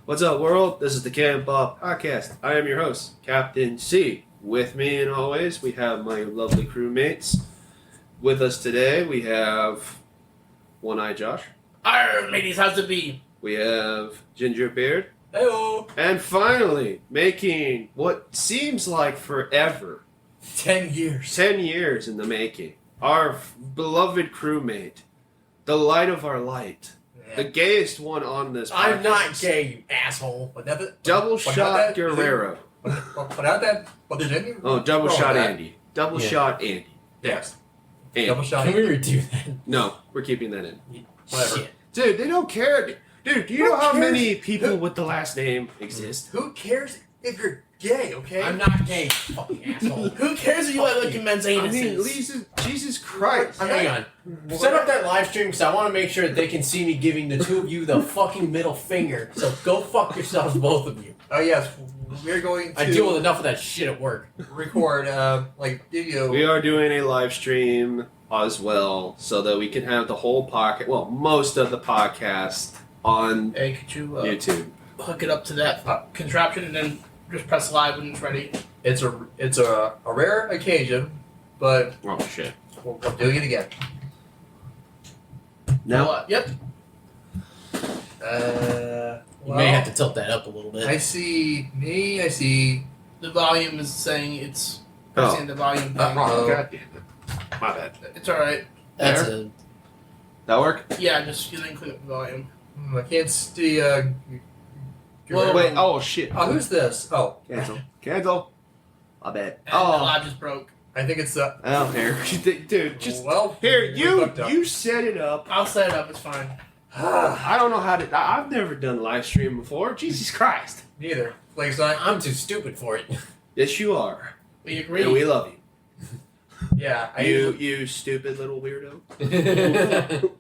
What's up, world? This is the Can Bob Podcast. I am your host, Captain C. With me, and always, we have my lovely crewmates. With us today, we have One-Eye Josh. Arr, ladies, how's it be? We have Ginger Beard. Heyo. And finally, making what seems like forever, 10 years. 10 years in the making, our beloved crewmate, the light of our light, the gayest one on this podcast. I'm not gay, you asshole. Double shot Guerrero. What did it? Oh, double shot Andy. Double shot Andy. Yes. Andy. Double shot. Can we redo that? No, we're keeping that in. Whatever. Shit. Dude, they don't care. Dude, do you know how cares? many people with the last name exist? Who cares if you're gay, okay? I'm not gay, you fucking asshole. Who cares if you like looking men's I anuses? mean, Jesus Christ. Hang on. Set up that live stream because I want to make sure that they can see me giving the two of you the fucking middle finger. So go fuck yourselves, both of you. Oh, yes. We're going to I deal with enough of that shit at work. record, video. We are doing a live stream as well so that we can have the whole podcast, well, most of the podcast on Hey, could you YouTube. hook it up to that contraption and then just press live when it's ready? It's a rare occasion, but Oh, shit. we're doing it again. No. Yep. You may have to tilt that up a little bit. I see me. I see. The volume is saying it's Oh. pressing the volume thing. wrong. God damn it. My bad. It's alright. That's There? a... That work? Yeah, just you then click up the volume. I can't see. Well, Wait, oh, shit. Oh, who's this? Oh, Cancel. Cancel. My bad. And the Oh. live just broke. I think it's I don't care. Dude, just... well. Here, we you fucked up. you set it up. I'll set it up, it's fine. I don't know how to... I've never done live stream before. Jesus Christ. Neither. Like it's not. I'm too stupid for it. Yes, you are. We agree. And we love you. Yeah. You stupid little weirdo.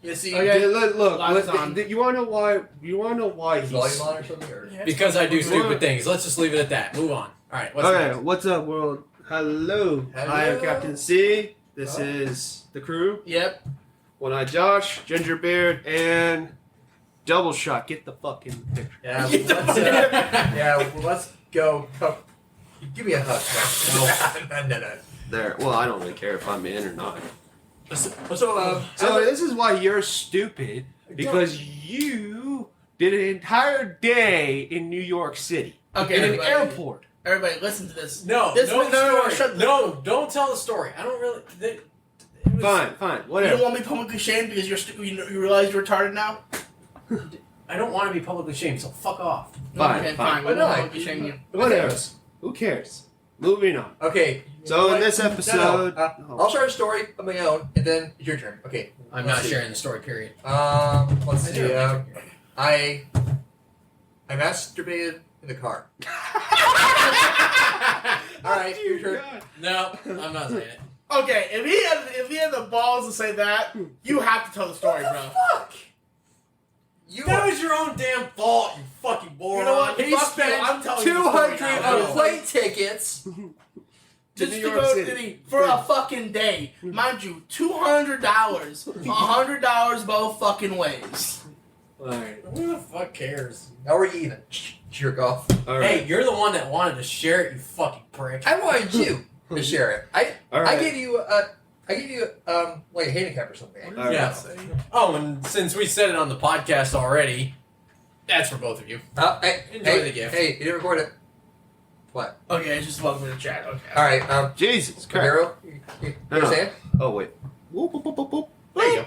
You see. Okay. Look, Live is on. you want to know why? You want to know why Is he's... volume on or something? Or? Yeah, it's Because fine. I do We're stupid good. things. Let's just leave it at that. Move on. Alright, what's Okay, next? what's up, world? Hello. I am Hello. Captain C. This Oh. is the crew. Yep. One-Eye Josh, Ginger Beard, and Double Shot. Get the fucking picture. Yeah. Get the Let's, yeah. Well, let's go. Come. Give me a hug. No. There. Well, I don't really care if I'm in or not. So So this is why you're stupid, because you did an entire day in New York City. Okay, In an everybody. airport. Everybody, listen to this. No, This no, was- no, story. shut the- No, don't tell the story. I don't really... it was- Fine, You whatever. don't want me publicly shamed because you realize you're retarded now? I don't want to be publicly shamed, so fuck off. Fine, Okay, fine. fine. We Why won't not? publicly shame you. Whatever. Who cares? Moving on. okay. So in What? this episode, I'll start a story of my own, and then it's your turn. Okay. I'm let's not see. sharing the story, period. Let's see. I masturbated in the car. All right, your turn. No, I'm not saying it. Okay, if he had the balls to say that, you have to tell the story, bro. Fuck. You That was your own damn fault, you fucking moron. You know what? He Fuck you, spent I'm telling you the story 200 now. on plane tickets. Just New to York go City. for a fucking day. Mind you, $200. $100 both fucking ways. Alright. Who the fuck cares? Now we're even. Jerk off. Hey, you're the one that wanted to share it, you fucking prick. I wanted you to share it. I Alright. gave you like a handicap or something. What Alright. Yeah. Oh, and since we said it on the podcast already, that's for both of you. Hey, Enjoy the gift. Hey, you didn't record it. What? Okay, it's just welcome to the chat. Okay. All right. Jesus Christ. Hero, you understand? Oh, wait. Whoop, whoop, whoop, whoop, whoop. There you go.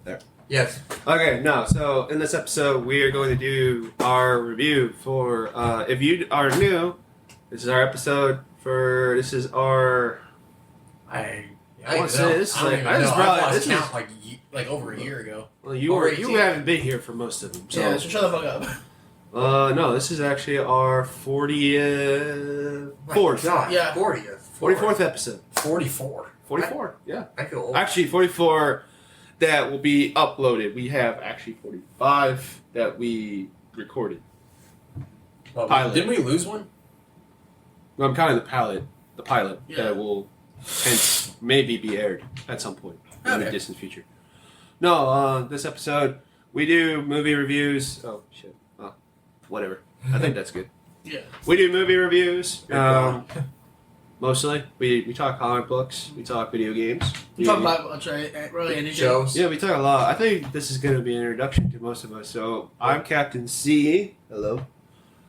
There. Yes. Okay, no. So in this episode, we are going to do our review for. If you are new, this is our episode for. This is our. I What's don't know. this? I don't Like, even I know. just I brought- lost this count is- like over a year ago. Well, you Over were 18. you haven't been here for most of them. So. Yeah, so shut the fuck up. No, this is actually our 44th. God. Yeah. 40th. 44th episode. 44. 44. Yeah. I feel old. Actually, 44 that will be uploaded. We have actually 45 that we recorded. Well, Pilot. didn't we lose one? I'm counting the pilot Yeah. that will hence maybe be aired at some point in the Okay. distant future. No, this episode we do movie reviews. Oh shit! whatever. I think that's good. Yeah. We do movie reviews. Good Mostly, we talk comic books, we talk video games. We talk about much, really anything. shows. Yeah, we talk a lot. I think this is going to be an introduction to most of us. So I'm Captain C. Hello.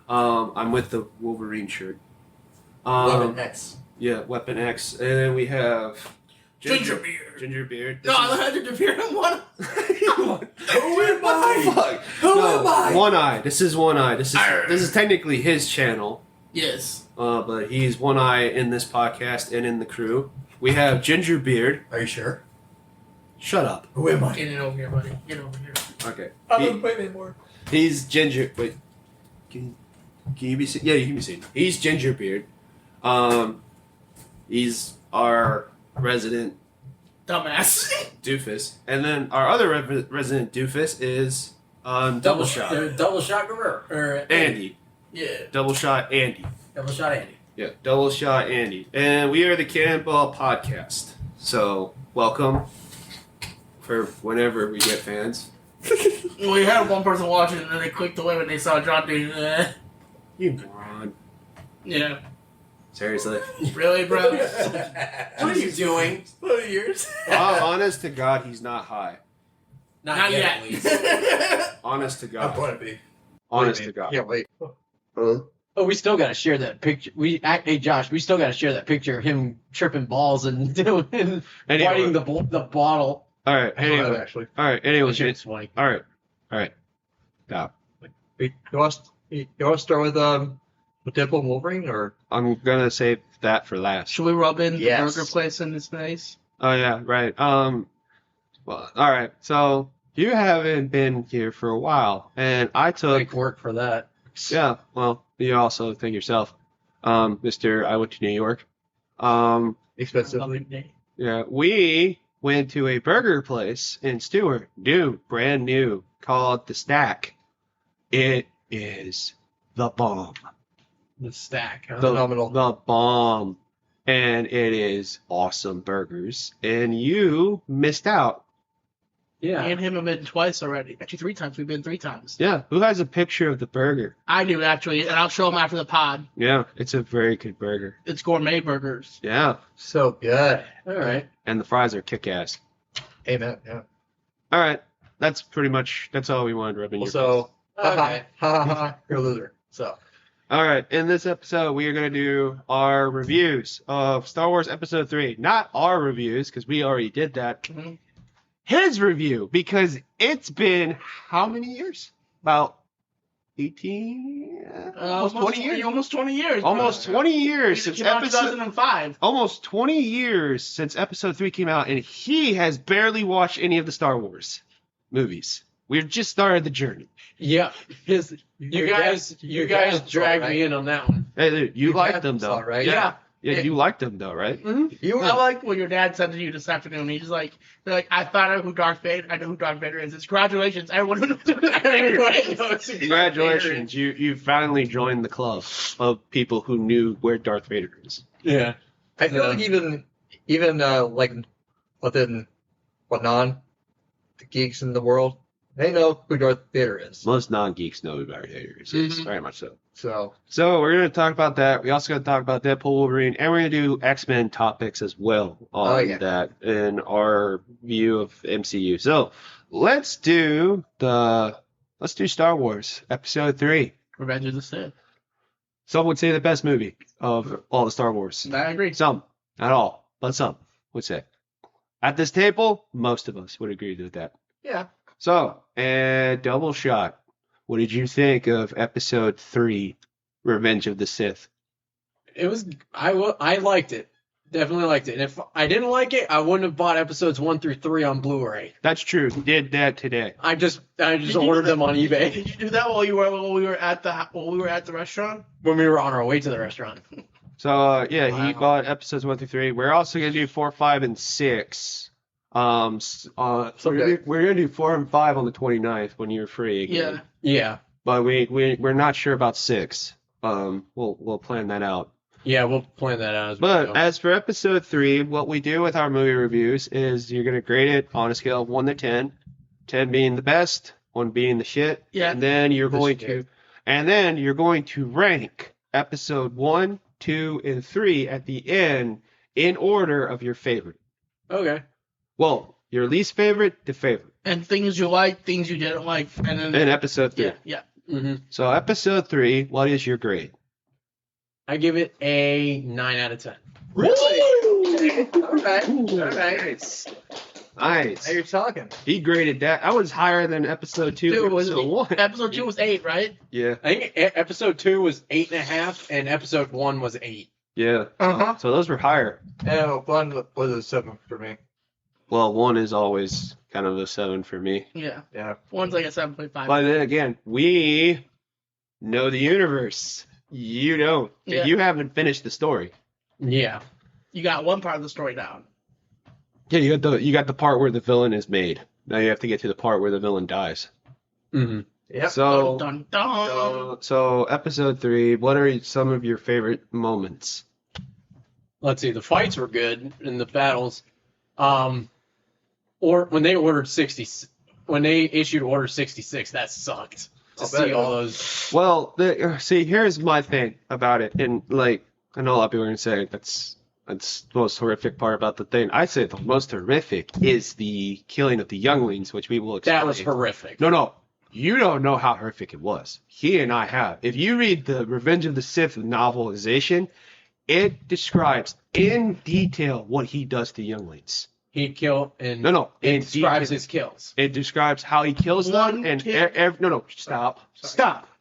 I'm with the Wolverine shirt. Weapon X. Yeah, Weapon X, and then we have Gingerbeard. Gingerbeard. No, I had Gingerbeard in one. Who am I? Fuck? Who am I? One Eye. This is One Eye. This Arr. is technically his channel. Yes. But he's One Eye in this podcast and in the crew. We have Gingerbeard. Are you sure? Shut up. Who am I? Get it over here, buddy. Get over here. Okay. I don't play anymore. He's Ginger. Wait. Can you be seen? Yeah, you can be seen. He's Gingerbeard. He's our resident Dumbass. doofus. And then our other resident doofus is Double Shot. Double shot or Andy. Yeah. Double Shot Andy. Double shot Andy. Yeah, Double Shot Andy. And we are the Cannonball Podcast. So, welcome for whenever we get fans. We had one person watching and then they clicked away when they saw John doing You moron. Yeah. Seriously. Really, bro? What are you doing? 20 years. Honest to God, he's not high. Not yet. At least. Honest to I'm God. going to be. Honest to God. Yeah, wait. Oh, we still gotta share that picture. Hey Josh, we still gotta share that picture of him tripping balls and doing fighting the bottle. All right. Anyway. Actually. All right. Anyway. It's funny. All right. Stop. You want to start with Deadpool and Wolverine, or? I'm gonna save that for last. Should we rub in Yes. the burger place in this place? Oh yeah. Right. Well. All right. So you haven't been here for a while, and I took. Make work for that. Yeah. Well, you also think yourself, Mister. I went to New York. Expensive. Yeah. We went to a burger place in Stewart, brand new, called The Stack. It is the bomb. The stack. Huh? Phenomenal. The bomb. And it is awesome burgers. And you missed out. Yeah. Me and him have been twice already. Actually, 3 times. We've been 3 times. Yeah. Who has a picture of the burger? I do, actually, and I'll show him after the pod. Yeah. It's a very good burger. It's gourmet burgers. Yeah. So good. All right. And the fries are kick-ass. Amen. Yeah. All right. That's all we wanted to rub in your So, face. Okay. ha ha ha, you're a loser. So, All right. In this episode, we are going to do our reviews of Star Wars Episode 3. Not our reviews, because we already did that. Mhm. His review, because it's been how many years? About 18? Almost 20 years? Almost 20 years. Almost 20 years since It came out in episode... 2005. Almost 20 years since Episode 3 came out, and he has barely watched any of the Star Wars movies. We've just started the journey. Yeah. You guys dragged me in on that one. Hey, dude, you liked them, saw though. it, right? Yeah, you liked them, though, right? You I like what your dad said to you this afternoon. He's like, I found out who Darth Vader. I know who Darth Vader is. It's congratulations, everyone who knows who Darth Vader is. Congratulations, you finally joined the club of people who knew where Darth Vader is. Yeah. I feel like even like within the geeks in the world, they know who Darth Vader is. Most non-geeks know who Darth Vader is. Yes, Mhm. very much so. So we're going to talk about that. We also going to talk about Deadpool, Wolverine, and we're going to do X-Men topics as well on that in our view of MCU. So let's do Star Wars Episode 3. Revenge of the Sith. Some would say the best movie of all the Star Wars. I agree. Some, not all, but some would say. At this table, most of us would agree with that. yeah, So, Double Shot. What did you think of Episode 3, Revenge of the Sith? It was. I liked it. Definitely liked it. And if I didn't like it, I wouldn't have bought episodes 1 through 3 on Blu-ray. That's true. Did that today. I just Did you ordered do them on Did eBay you do that while we were at the restaurant? when we were on our way to the restaurant. So, he Wow. bought episodes 1 through 3. We're also going to do 4, 5, and 6. So Okay. we're going to do 4 and 5 on the 29th when you're free again. Yeah. Yeah. But we're not sure about 6. We'll plan that out. Yeah, we'll plan that out as we But go. as for Episode 3, what we do with our movie reviews is you're going to grade it on a scale of 1 to 10. 10 being the best, 1 being the shit. Yeah. And then you're The going shit. to... And then you're going to rank episode 1, 2, and 3 at the end in order of your favorite. Okay. Well, your least favorite to favorite. And things you like, things you didn't like, and then In episode 3. yeah. Mm-hmm. So episode 3, what is your grade? I give it a 9 out of 10. Really? All right. Nice. Nice. Now you're talking. He graded that. I was higher than episode 2. Dude, was episode 1. Episode 2 was 8, right? Yeah. I think episode 2 was 8.5, and episode 1 was 8. Yeah. Uh-huh. So those were higher. And 1 was a 7 for me. Well, 1 is always kind of a 7 for me. Yeah. Yeah. One's like a 7.5. But then again, we know the universe. You don't. Yeah. You haven't finished the story. Yeah. You got one part of the story down. Yeah, you got the part where the villain is made. Now you have to get to the part where the villain dies. Mm-hmm. Yep. So, Dun, dun, dun. so episode 3, what are some of your favorite moments? Let's see. The fights were good in the battles. Or when they issued Order 66, that sucked. To I'll see bet. all those. Well, see, here's my thing about it, and like I know a lot of people are gonna say that's the most horrific part about the thing. I say the most horrific is the killing of the younglings, which we will explain. That was horrific. No, you don't know how horrific it was. He and I have. If you read the Revenge of the Sith novelization, it describes in detail what he does to younglings. He killed and No, it describes his kills. It describes how he kills One them, and kid- no, stop.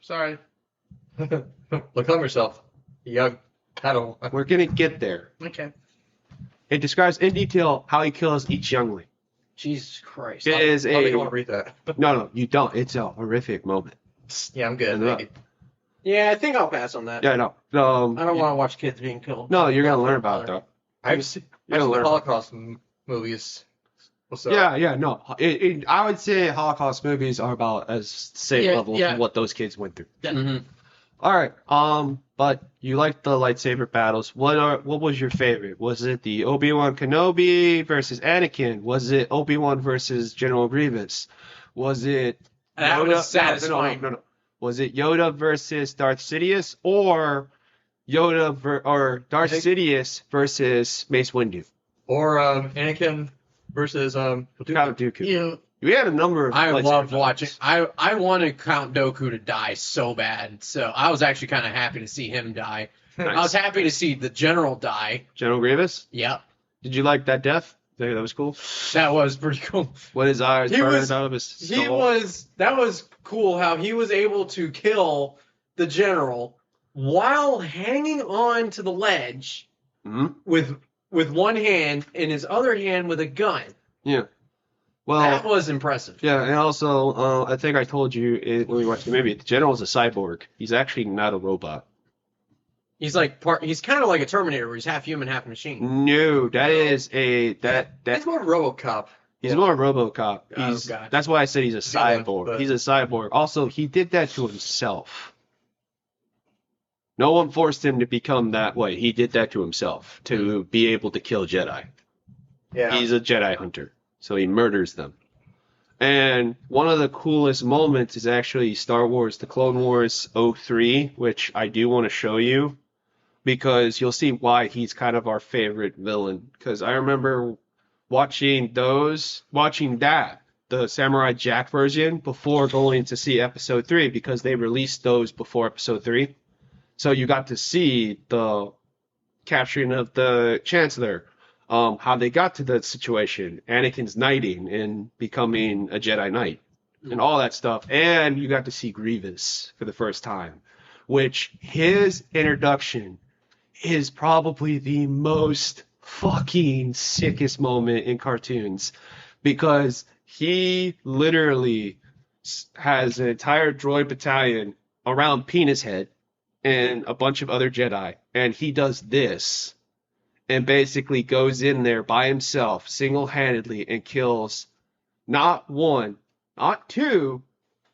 Sorry. Look on yourself. Young paddle. We're gonna get there. Okay. It describes in detail how he kills each youngling. Jesus Christ. It is I don't think a I want to read that. no, you don't. It's a horrific moment. Yeah, I'm good. Yeah. Thank you. Yeah, I think I'll pass on that. Yeah, no, I don't want to watch kids being killed. no, you're gonna learn about it though. I've seen You're gonna learn. Holocaust movies. What's up? Yeah, no. I would say Holocaust movies are about as same Yeah, level yeah. of what those kids went through. Mm-hmm. All right. But you liked the lightsaber battles. What was your favorite? Was it the Obi-Wan Kenobi versus Anakin? Was it Obi-Wan versus General Grievous? Was it That was satisfying. No. Was it Yoda versus Darth Sidious or or Darth Sidious Sidious versus Mace Windu? Or Anakin versus Count Dooku. You. We had a number of. I lightsaber loved battles. watching. I wanted Count Dooku to die so bad, so I was actually kind of happy to see him die. Nice. I was happy to see the general die. General Grievous. Yep, Did you like that death? That was cool. that was pretty cool. When his eyes He burning was- out of his skull. That was cool how he was able to kill the general while hanging on to the ledge Mhm. with one hand and his other hand with a gun. Yeah. Well, That was impressive. yeah, and also, I think I told you when we watched the movie, the general's a cyborg. He's actually not a robot. He's kind of like a Terminator, where he's half human, half machine. No, that is that It's more RoboCop. he's more RoboCop. Oh, He's, God. that's why I said he's a Good one, cyborg. but- He's a cyborg. Also, he did that to himself. No one forced him to become that way. He did that to himself to be able to kill Jedi. Yeah. He's a Jedi hunter, so he murders them. And one of the coolest moments is actually Star Wars: The Clone Wars 03, which I do want to show you because you'll see why he's kind of our favorite villain. Because I remember watching that, the Samurai Jack version, before going to see Episode 3 because they released those before Episode 3. So you got to see the capturing of the Chancellor, how they got to the situation, Anakin's knighting and becoming a Jedi Knight, and all that stuff. And you got to see Grievous for the first time, which his introduction is probably the most fucking sickest moment in cartoons because he literally has an entire droid battalion around Penis Head and a bunch of other Jedi, and he does this and basically goes in there by himself, single-handedly, and kills not one, not two,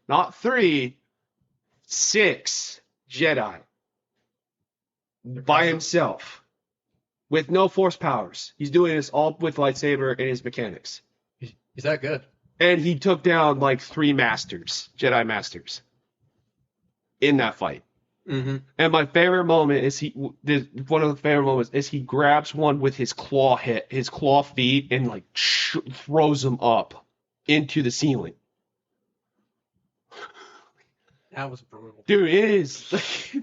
not three, 6 Jedi by himself with no force powers. He's doing this all with lightsaber and his mechanics. He's that good. And he took down like 3 masters, Jedi masters. in that fight. Mm-hmm. And my favorite moment is one of the favorite moments is he grabs one with his claw feet, and like throws him up into the ceiling. That was brutal. Dude, it is.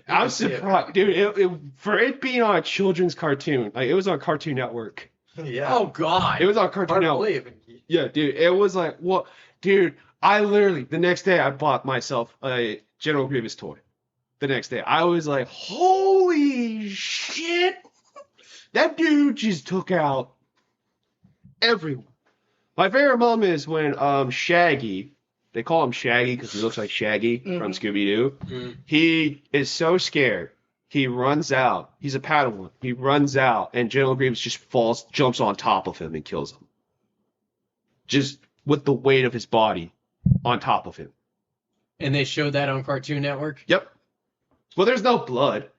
I'm surprised, dude. For it being on a children's cartoon, like it was on Cartoon Network. Yeah. Oh God. It was on Cartoon Hard to Network. believe. Yeah, dude. It was like, what, dude? I literally the next day I bought myself a General Grievous toy. The next day, I was like, holy shit! That dude just took out everyone. My favorite moment is when Shaggy, they call him Shaggy because he looks like Shaggy from Scooby-Doo. Mm. He is so scared. He runs out. He's a Padawan. He runs out, and General Grievous just jumps on top of him and kills him. Just with the weight of his body on top of him. And they showed that on Cartoon Network. Yep. Well, there's no blood.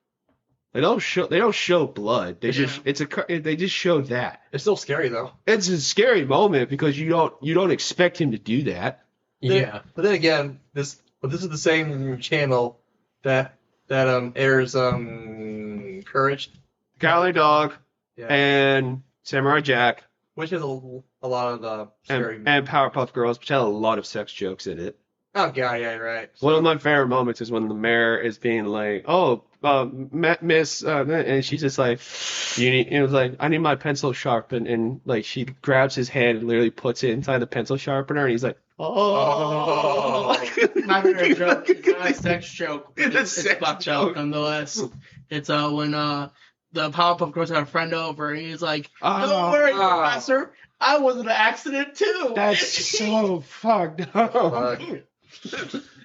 They don't show blood. They just show that. It's still scary though. It's a scary moment because you don't expect him to do that. Yeah. But then again, this is the same channel that airs Courage. Cowardly Dog Yeah. and Samurai Jack Which has a lot of scary. and Powerpuff Girls, which had a lot of sex jokes in it. Oh god, yeah, right. One of my favorite moments is when the mayor is being like, "Oh, Miss," and she's just like, "You need," and it was like, "I need my pencil sharpened," and like she grabs his hand and literally puts it inside the pencil sharpener, and he's like, "Oh." My favorite joke is not a sex joke. It's a sex fuck joke. joke nonetheless. It's when the Powerpuff Girls had a friend over and he's like, "Don't worry, Professor, I was in an accident too." That's so fucked up.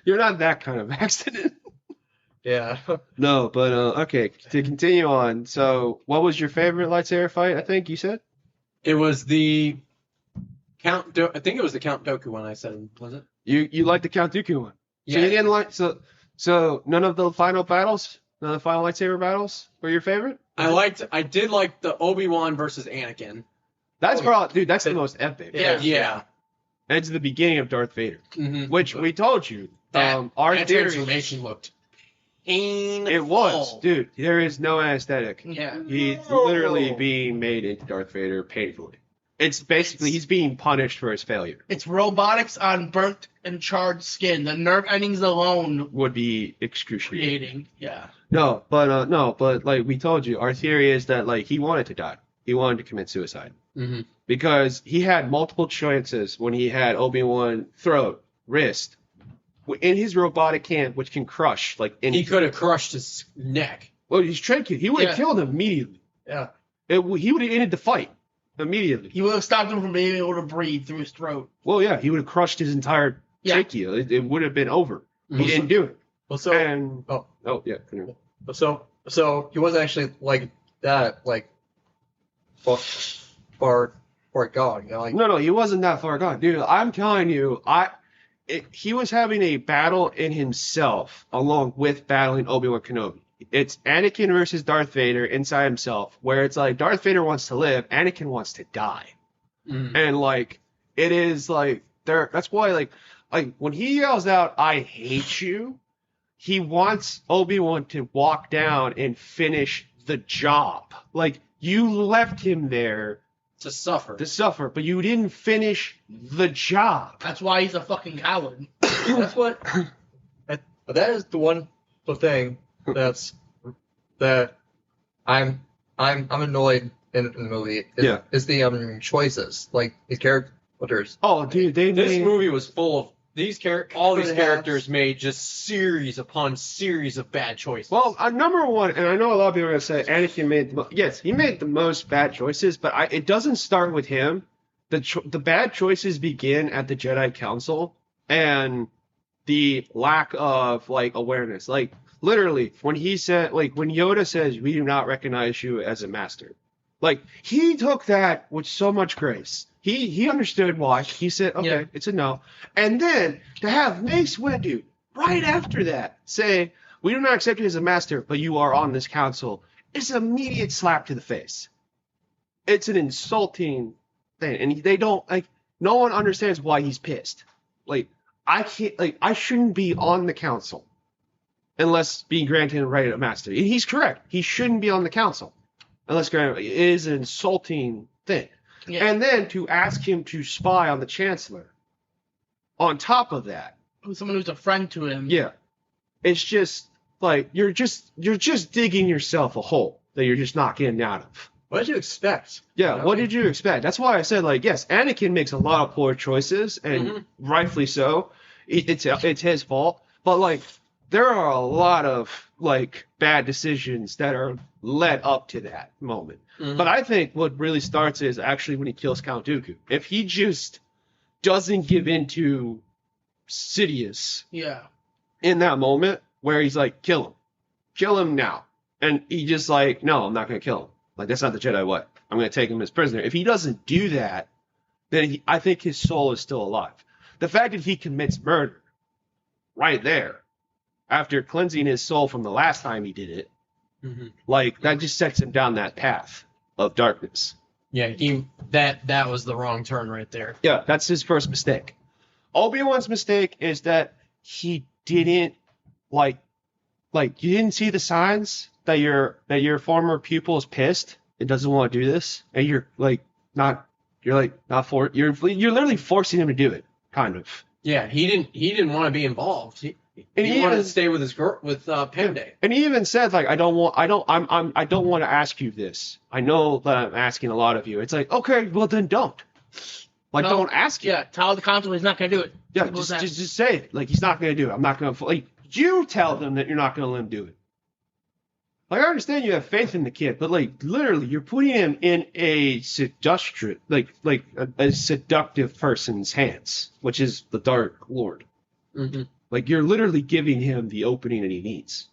You're not that kind of accident. Yeah. No, but okay, to continue on. So, what was your favorite lightsaber fight? I think you said. It was the Count. I think it was the Count Dooku one. I said, was it? You liked the Count Dooku one. Yeah. So you didn't like so none of the final battles, none of the final lightsaber battles were your favorite? I did like the Obi-Wan versus Anakin. That's probably, dude. That's the most epic. Yeah. It's the beginning of Darth Vader, Mm-hmm. which we told you. That Our theory. transformation looked painful. It was, dude. There is no anesthetic. Yeah. He's literally being made into Darth Vader painfully. It's basically he's being punished for his failure. It's robotics on burnt and charred skin. The nerve endings alone Would be excruciating. creating. Yeah. No, but like we told you, our theory is that like he wanted to die. He wanted to commit suicide Mm-hmm. because he had multiple chances when he had Obi-Wan throat, wrist, in his robotic hand, which can crush like any. He could have crushed his neck. Well, he's tricky. He would have Yeah. killed him immediately. Yeah. He would have ended the fight immediately. He would have stopped him from being able to breathe through his throat. Well, yeah, he would have crushed his entire Yeah. trachea. It would have been over. He Mhm. didn't do it. Well, so And oh. yeah. Continue. so he wasn't actually like that, like far gone. You know, like No, he wasn't that far gone, dude. I'm telling you, he was having a battle in himself along with battling Obi-Wan Kenobi. It's Anakin versus Darth Vader inside himself, where it's like Darth Vader wants to live, Anakin wants to die, Mm. and like it is like there. That's why like when he yells out, "I hate you," he wants Obi-Wan to walk down and finish the job. Like you left him there To suffer. to suffer, but you didn't finish the job. That's why he's a fucking coward. that's what. But that is the thing that I'm annoyed in the movie. Is the choices, like his characters. Oh, dude, This made movie was full of all these Could have- characters made just series upon series of bad choices. well, number one, and I know a lot of people are gonna say Anakin made he made the most bad choices, but it doesn't start with him. The bad choices begin at the Jedi Council and the lack of like awareness. Like literally, when he said, like when Yoda says, "We do not recognize you as a master," like he took that with so much grace. He understood why. He said, "Okay, Yeah. it's a no." And then to have Mace Windu right after that say, "We do not accept you as a master, but you are on this council," is an immediate slap to the face. It's an insulting thing, and they don't like. No one understands why he's pissed. Like I can't. Like I shouldn't be on the council. unless being granted a right of master. And he's correct. He shouldn't be on the council unless granted. It is an insulting thing. Yeah. And then to ask him to spy on the chancellor. On top of that, Someone who's a friend to him. yeah, it's just like you're just digging yourself a hole that you're just not getting out of. What did you expect? Yeah, You know? what did you expect? That's why I said, like, yes, Anakin makes a lot of poor choices, and rightfully so. It's his fault. But, like, there are a lot of, like, bad decisions that are led up to that moment. But I think what really starts is actually when he kills Count Dooku. If he just doesn't give in to Sidious Yeah. in that moment where he's like, kill him now. And he just like, no, I'm not going to kill him. Like, that's not the Jedi way. I'm going to take him as prisoner. If he doesn't do that, then I think his soul is still alive. The fact that he commits murder right there after cleansing his soul from the last time he did it, like, that just sets him down that path of darkness. Yeah, that was the wrong turn right there. Yeah, that's his first mistake. Obi-Wan's mistake is that he didn't like you didn't see the signs that your former pupil is pissed and doesn't want to do this, and you're literally forcing him to do it, kind of. Yeah, he didn't want to be involved. He wanted to stay with his girl with Pende. And he even said, like, I don't want to ask you this. I know that I'm asking a lot of you. It's like, okay, well then don't. Like, No, don't ask him. Yeah, tell the council he's not going to do it. Yeah, Simple as that. just say it. Like, he's not going to do it. I'm not going to. Like, you tell them that you're not going to let him do it. Like, I understand you have faith in the kid, but like, literally, you're putting him in a seductive, a seductive person's hands, which is the Dark Lord. Like, you're literally giving him the opening that he needs.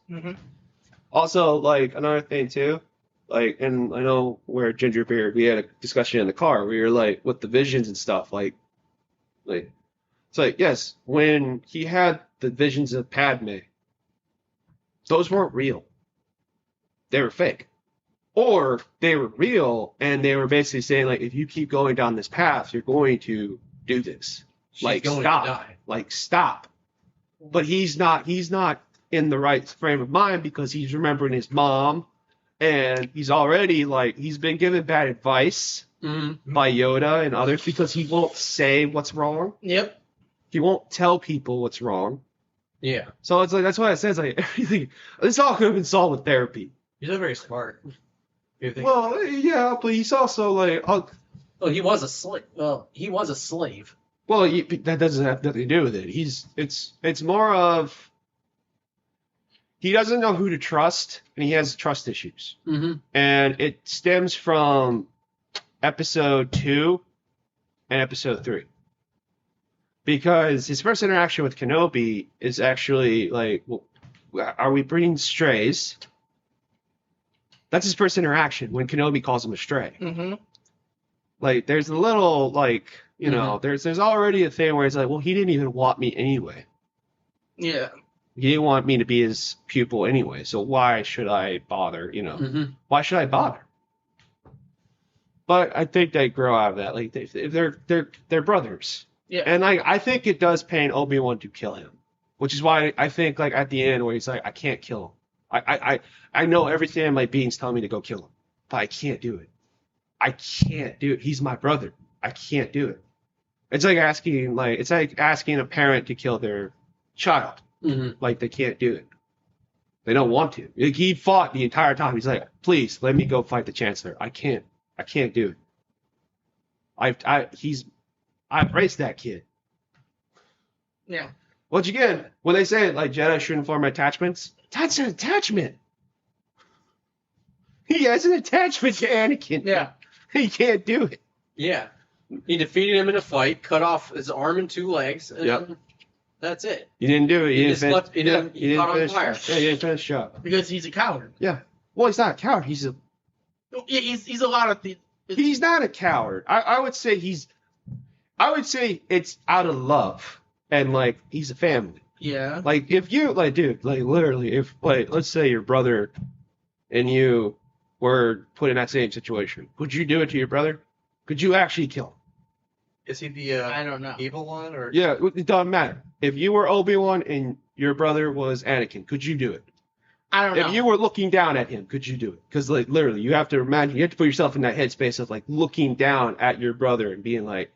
Also, like, another thing too, like, and I know where Gingerbeard, we had a discussion in the car where you're like, with the visions and stuff, like, it's like, yes, when he had the visions of Padme, those weren't real. They were fake. Or they were real, and they were basically saying, like, if you keep going down this path, you're going to do this. Like, going to stop. die. Like, stop. But he's not in the right frame of mind because he's remembering his mom, and he's already, like, he's been given bad advice by Yoda and others because he won't say what's wrong. Yep. He won't tell people what's wrong. Yeah. So it's like, that's why it says, like, everything, this all could have been solved with therapy. He's not very smart. Well, yeah, but he's also, like, well, he was a slave. Well, he was a slave. well, that doesn't have nothing to do with it. It's more of, he doesn't know who to trust, and he has trust issues. And it stems from episode 2 and episode 3. Because his first interaction with Kenobi is actually like, well, are we bringing strays? That's his first interaction when Kenobi calls him a stray. Like, there's a little, like, you know, there's already a thing where it's like, well, he didn't even want me anyway. Yeah. He didn't want me to be his pupil anyway, so why should I bother, you know? Why should I bother? But I think they grow out of that. Like, they're brothers. Yeah. And, like, I think it does pain Obi-Wan to kill him. Which is why I think, like, at the end where he's like, I can't kill him. I know everything in my being's telling me to go kill him. But I can't do it. I can't do it. He's my brother. I can't do it. It's like asking a parent to kill their child. Like, they can't do it. They don't want to. Like, he fought the entire time. He's like, please, let me go fight the Chancellor. I can't do it. I've raised that kid. Yeah. Once again, when they say, like, Jedi shouldn't form attachments, that's an attachment. He has an attachment to Anakin. Yeah. He can't do it. Yeah. He defeated him in a fight, cut off his arm and 2 legs, and that's it. You didn't do it. He caught on fire. Yeah, he didn't finish the job. Because he's a coward. Yeah. Well, he's not a coward. He's a... Yeah, he's a lot of things. He's not a coward. I would say it's out of love. And, like, he's a family. Yeah. Like, if you, like, dude, like, literally, if, like, let's say your brother and you were put in that same situation, would you do it to your brother? Could you actually kill him? Is he the I don't know. evil one or? Yeah, it doesn't matter. If you were Obi-Wan and your brother was Anakin, could you do it? I don't know. If you were looking down at him, could you do it? Because like literally, you have to put yourself in that headspace of like looking down at your brother and being like,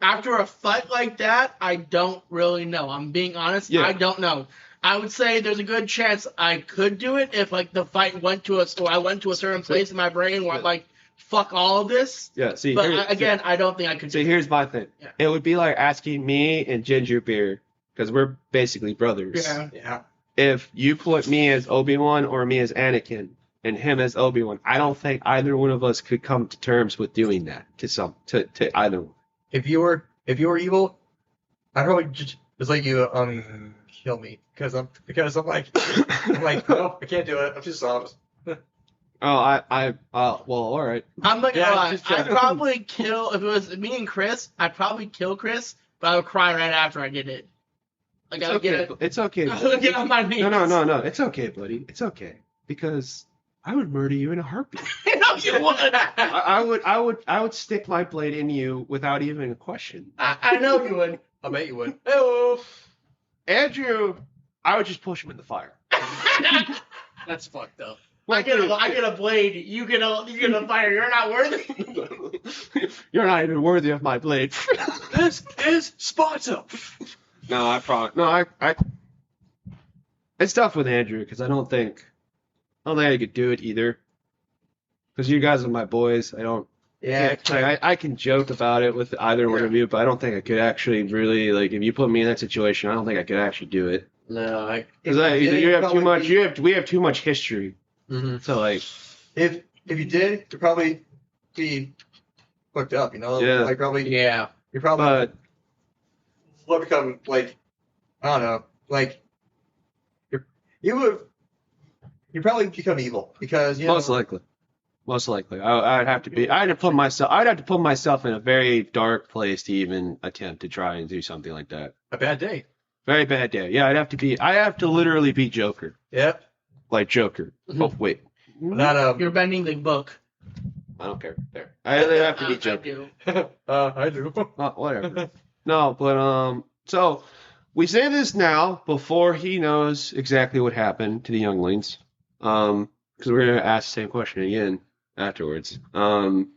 after a fight like that, I don't really know. I'm being honest. Yeah. I don't know. I would say there's a good chance I could do it if like the fight went to I went to a certain place in my brain where I'm like, fuck all of this. yeah. See, But I don't think I could. See, here's my thing. Yeah. It would be like asking me and Ginger Beer, because we're basically brothers. Yeah. If you put me as Obi-Wan or me as Anakin and him as Obi-Wan, I don't think either one of us could come to terms with doing that to either one. If you were evil, I'd probably just let you kill me because I'm like no, I can't do it. I'm too soft. Oh, well, all right. I'm not gonna Yeah, lie. just try I'd to- probably kill if it was me and Chris. I'd probably kill Chris, but I would cry right after I did it. Like I would get it. It's okay. I would get on my knees. No. It's okay, buddy. It's okay because I would murder you in a heartbeat. No, you would. I would stick my blade in you without even a question. I know you would. I bet you would. Oh. Andrew, I would just push him in the fire. That's fucked up. I get a blade. You get a fire. You're not worthy. You're not even worthy of my blade. This is Sparta. No, I promise. No, I. It's tough with Andrew because I don't think I could do it either. Because you guys are my boys. Yeah. I can joke about it with either one of you, but I don't think I could actually really like. If you put me in that situation, I don't think I could actually do it. No, Because you have too much. We have too much history. Mm-hmm. So like, If you did, you'd probably be hooked up. You know. Yeah. Like probably. yeah. You probably but will become like I don't know. Like you probably become evil because you know. most likely, I'd have to put myself in a very dark place to even attempt to try and do something like that. A bad day. Very bad day. Yeah, I have to literally be Joker, Yep. like Joker. Mhm. Oh wait, Not You're bending the book. I don't care. There, I have to be I Joker. do. I do. Whatever. No, but so we say this now before he knows exactly what happened to the younglings, because we're gonna ask the same question again afterwards. I'm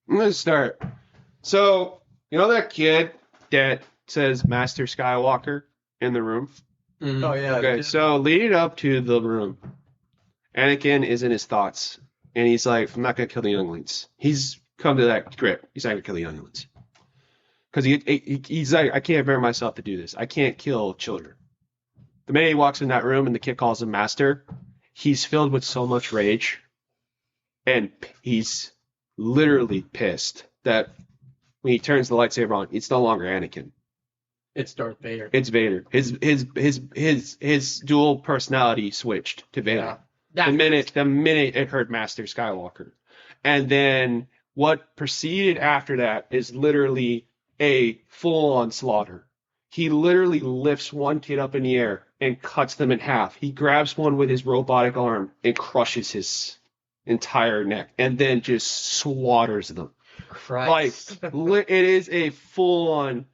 gonna start. So you know that kid that says Master Skywalker in the room? Mhm. Oh yeah. Okay, so leading up to the room, Anakin is in his thoughts, and he's like, I'm not gonna kill the younglings. He's come to that grip. He's not gonna kill the younglings. Because he's like, I can't bear myself to do this. I can't kill children. The minute he walks in that room and the kid calls him master, he's filled with so much rage. And he's literally pissed that when he turns the lightsaber on, it's no longer Anakin. It's Darth Vader. It's Vader. His dual personality switched to Vader. Yeah. The minute it heard Master Skywalker. And then what proceeded after that is literally a full-on slaughter. He literally lifts one kid up in the air and cuts them in half. He grabs one with his robotic arm and crushes his entire neck and then just slaughters them. Christ. Like, it is a full-on,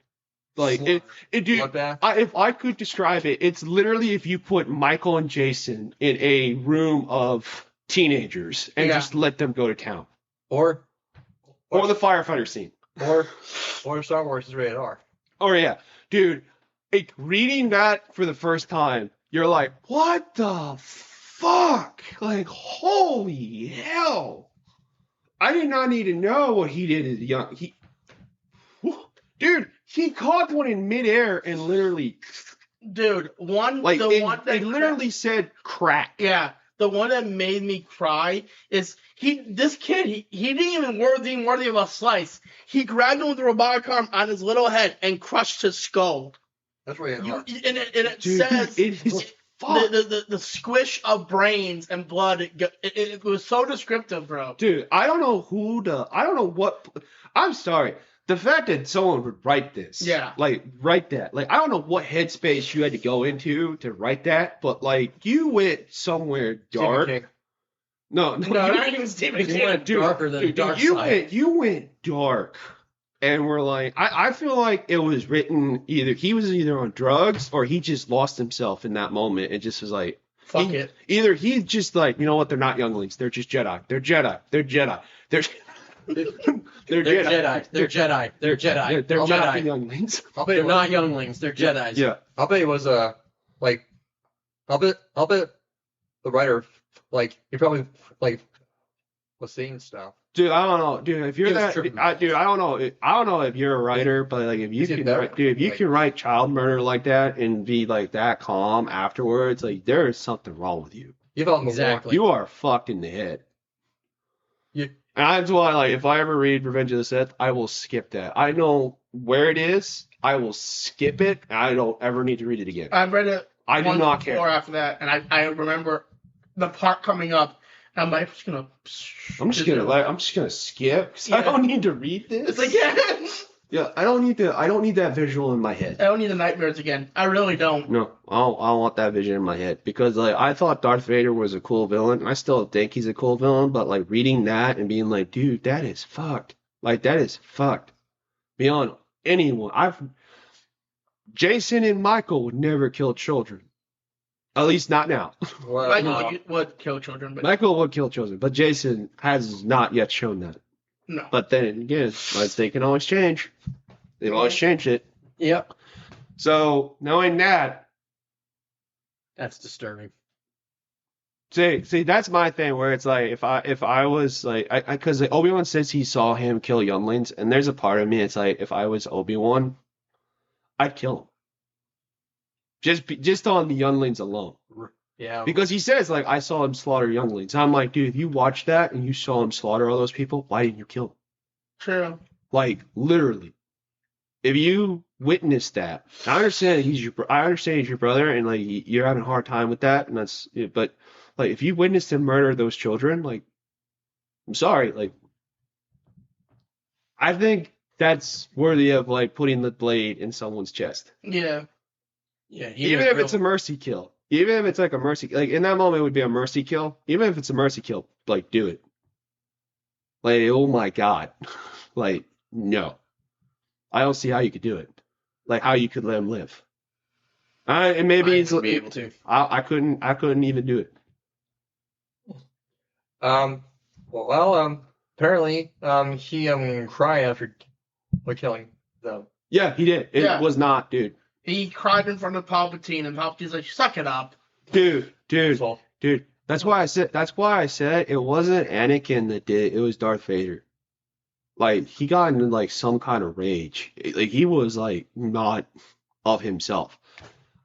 like, dude, Bloodbath. if I could describe it, it's literally if you put Michael and Jason in a room of teenagers and Yeah. just let them go to town. Or Or the firefighter scene. or Star Wars is rated R. Oh yeah, dude, reading that for the first time, you're like, what the fuck? Like, holy hell! I did not need to know what he did as a young. Dude, he caught one in midair and literally, Dude, like, it literally said crack. Yeah, the one that made me cry is this kid, he didn't even worthy of a slice. He grabbed him with the robotic arm on his little head and crushed his skull. That's rated R. And it Dude, says it is fuck. the squish of brains and blood. It was so descriptive, bro. Dude, I don't know what. I'm sorry. The fact that someone would write this, write that, I don't know what headspace you had to go into to write that, but you went somewhere dark. Stephen King. No, Not even Stephen You King. went darker than Dark Side. You went dark and we're like, I feel like it was written he was either on drugs or he just lost himself in that moment and just was like, Fuck it. Either he's just like, you know what, they're not younglings, they're just Jedi. They're Jedi. They're Jedi. They're Jedi. They're Jedi. They're Jedi. They're Jedi. not younglings. They're not younglings. They're Jedis. Yeah. I'll bet it was like I'll bet the writer like he probably like was seeing stuff. Dude, I don't know, dude. If you're He was that, tripping. I don't know. I don't know if you're a writer, but like if you Is he can, better? write, dude, if you Like- can write child murder like that and be like that calm afterwards, like there is something wrong with you. You felt Exactly. You are fucked in the head. You- And that's why, like, if I ever read Revenge of the Sith, I will skip that. I know where it is. I will skip it. And I don't ever need to read it again. I've read it I do once not before care. after that, and I remember the part coming up, and I'm like, I'm just gonna skip because I Yeah. don't need to read this. It's like, yeah. Yeah, I don't need that visual in my head. I don't need the nightmares again. I really don't. No, I don't want that vision in my head because like I thought Darth Vader was a cool villain. And I still think he's a cool villain, but like reading that and being like, dude, that is fucked. Like that is fucked. Beyond anyone, Jason and Michael would never kill children. At least not now. Well, Michael would kill children, but Michael would kill children, but Jason has not yet shown that. no. But then again, like, they can always change. They've always changed it. Yep. So knowing that, That's disturbing. see, that's my thing. Where it's like, if I was like, because Obi-Wan says he saw him kill younglings, and there's a part of me, it's like, if I was Obi-Wan, I'd kill him. Just on the younglings alone. Yeah. Because he says, like, I saw him slaughter younglings. I'm like, dude, if you watched that and you saw him slaughter all those people, why didn't you kill them? True. Like, literally. If you witnessed that, I understand he's your brother, and like you're having a hard time with that, and that's. But like, if you witnessed him murder those children, like, I'm sorry, like, I think that's worthy of like putting the blade in someone's chest, Yeah. Yeah. even if it's a mercy kill. Even if it's like a mercy, like in that moment it would be a mercy kill. Even if it's a mercy kill, like do it. Like, oh my god, like no. I don't see how you could do it. Like how you could let him live. And maybe it's be able to. I couldn't even do it. Apparently, he cried after killing them. Yeah, he did. It Yeah. was not, dude. He cried in front of Palpatine, and Palpatine's like, "Suck it up." Dude. So, That's why I said it wasn't Anakin that did it. It was Darth Vader. Like he got into like some kind of rage. Like he was like not of himself.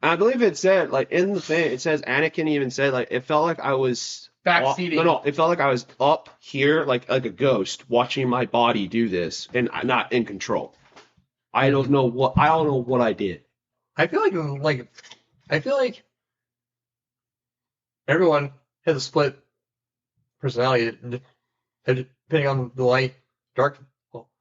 And I believe it said like in the thing it says Anakin even said like it felt like I was Backseating. No, it felt like I was up here like a ghost watching my body do this and I'm not in control. I don't know what I did. I feel like everyone has a split personality depending on the light, dark.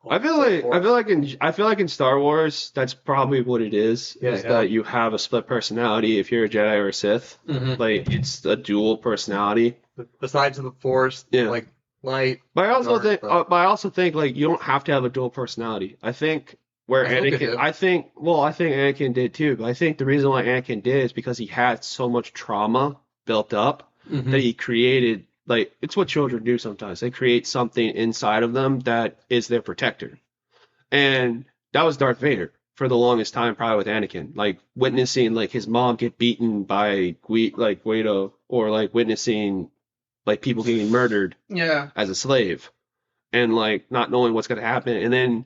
I feel like in Star Wars, that's probably what it is. Yeah, is yeah. that you have a split personality if you're a Jedi or a Sith. Mhm. Like it's a dual personality. The sides of the Force, Yeah. like light. But I also Dark, think, but- but I also think like you don't have to have a dual personality. I think where I think they Anakin, do. I think Anakin did too. But I think the reason why Anakin did is because he had so much trauma built up Mhm. that he created. Like it's what children do sometimes. They create something inside of them that is their protector. And that was Darth Vader for the longest time, probably with Anakin. Like witnessing like his mom get beaten by Guido, or like witnessing like people getting murdered Yeah. as a slave, and like not knowing what's gonna happen, and then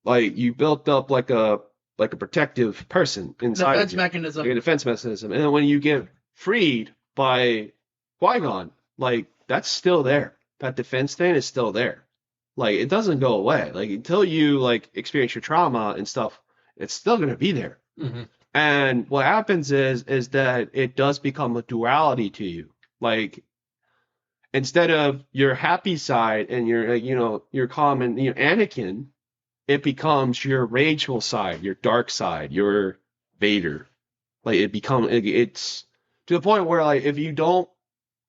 like you built up like a protective person inside Defense of you, mechanism. like a defense mechanism, and then when you get freed by Qui-Gon, like that's still there. That defense thing is still there. Like it doesn't go away. Like until you like experience your trauma and stuff, it's still gonna be there. Mhm. And what happens is that it does become a duality to you. Like instead of your happy side and your your calm and Anakin, it becomes your rageful side, your dark side, your Vader. Like it's to the point where like if you don't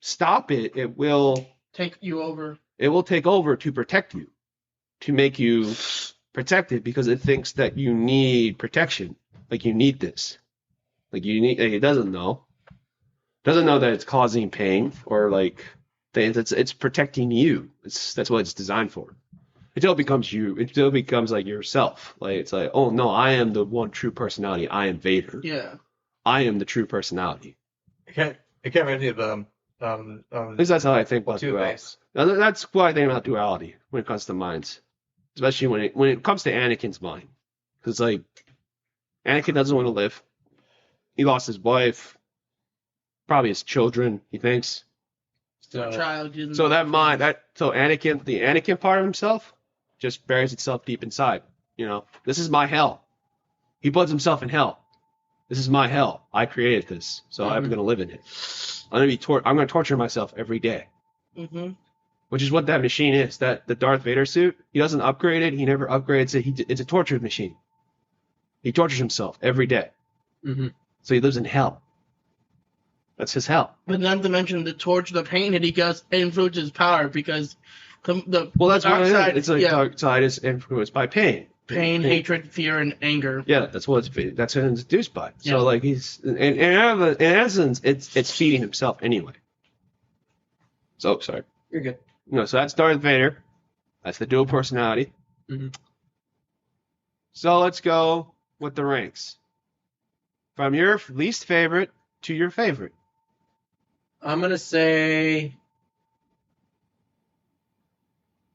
stop it, it will Take you over. take over to protect you, to make you protected because it thinks that you need protection. Like you need this. Like it doesn't know. Doesn't know that it's causing pain or like it's protecting you. That's what it's designed for. Until it becomes you. Until it becomes like yourself. Like it's like, oh no, I am the one true personality. I am Vader. Yeah. I am the true personality. It can't remind me of At least that's how I think about duality. Two-Face. That's what I think about duality when it comes to minds, especially when it comes to Anakin's mind, because like Anakin doesn't want to live. He lost his wife, probably his children. He thinks. Child. So that mind, the Anakin part of himself, just buries itself deep inside. You know, this is my hell. He puts himself in hell. This is my hell. I created this, so I'm gonna live in it. I'm gonna torture myself every day. Mm-hmm. Which is what that machine is. That the Darth Vader suit. He doesn't upgrade it. He never upgrades it. It's a torture machine. He tortures himself every day. Mm-hmm. So he lives in hell. That's his hell. But not to mention the torture, the pain that he gets influences his power because the Well, that's dark what it side, is. It's like dark side is influenced by pain. pain, hatred, fear, and anger. Yeah, that's what it's induced by. Yeah. So like he's in essence, it's feeding himself anyway. So sorry. You're good. No, so that's Darth Vader. That's the dual personality. Mm-hmm. So let's go with the ranks. From your least favorite to your favorite. I'm gonna say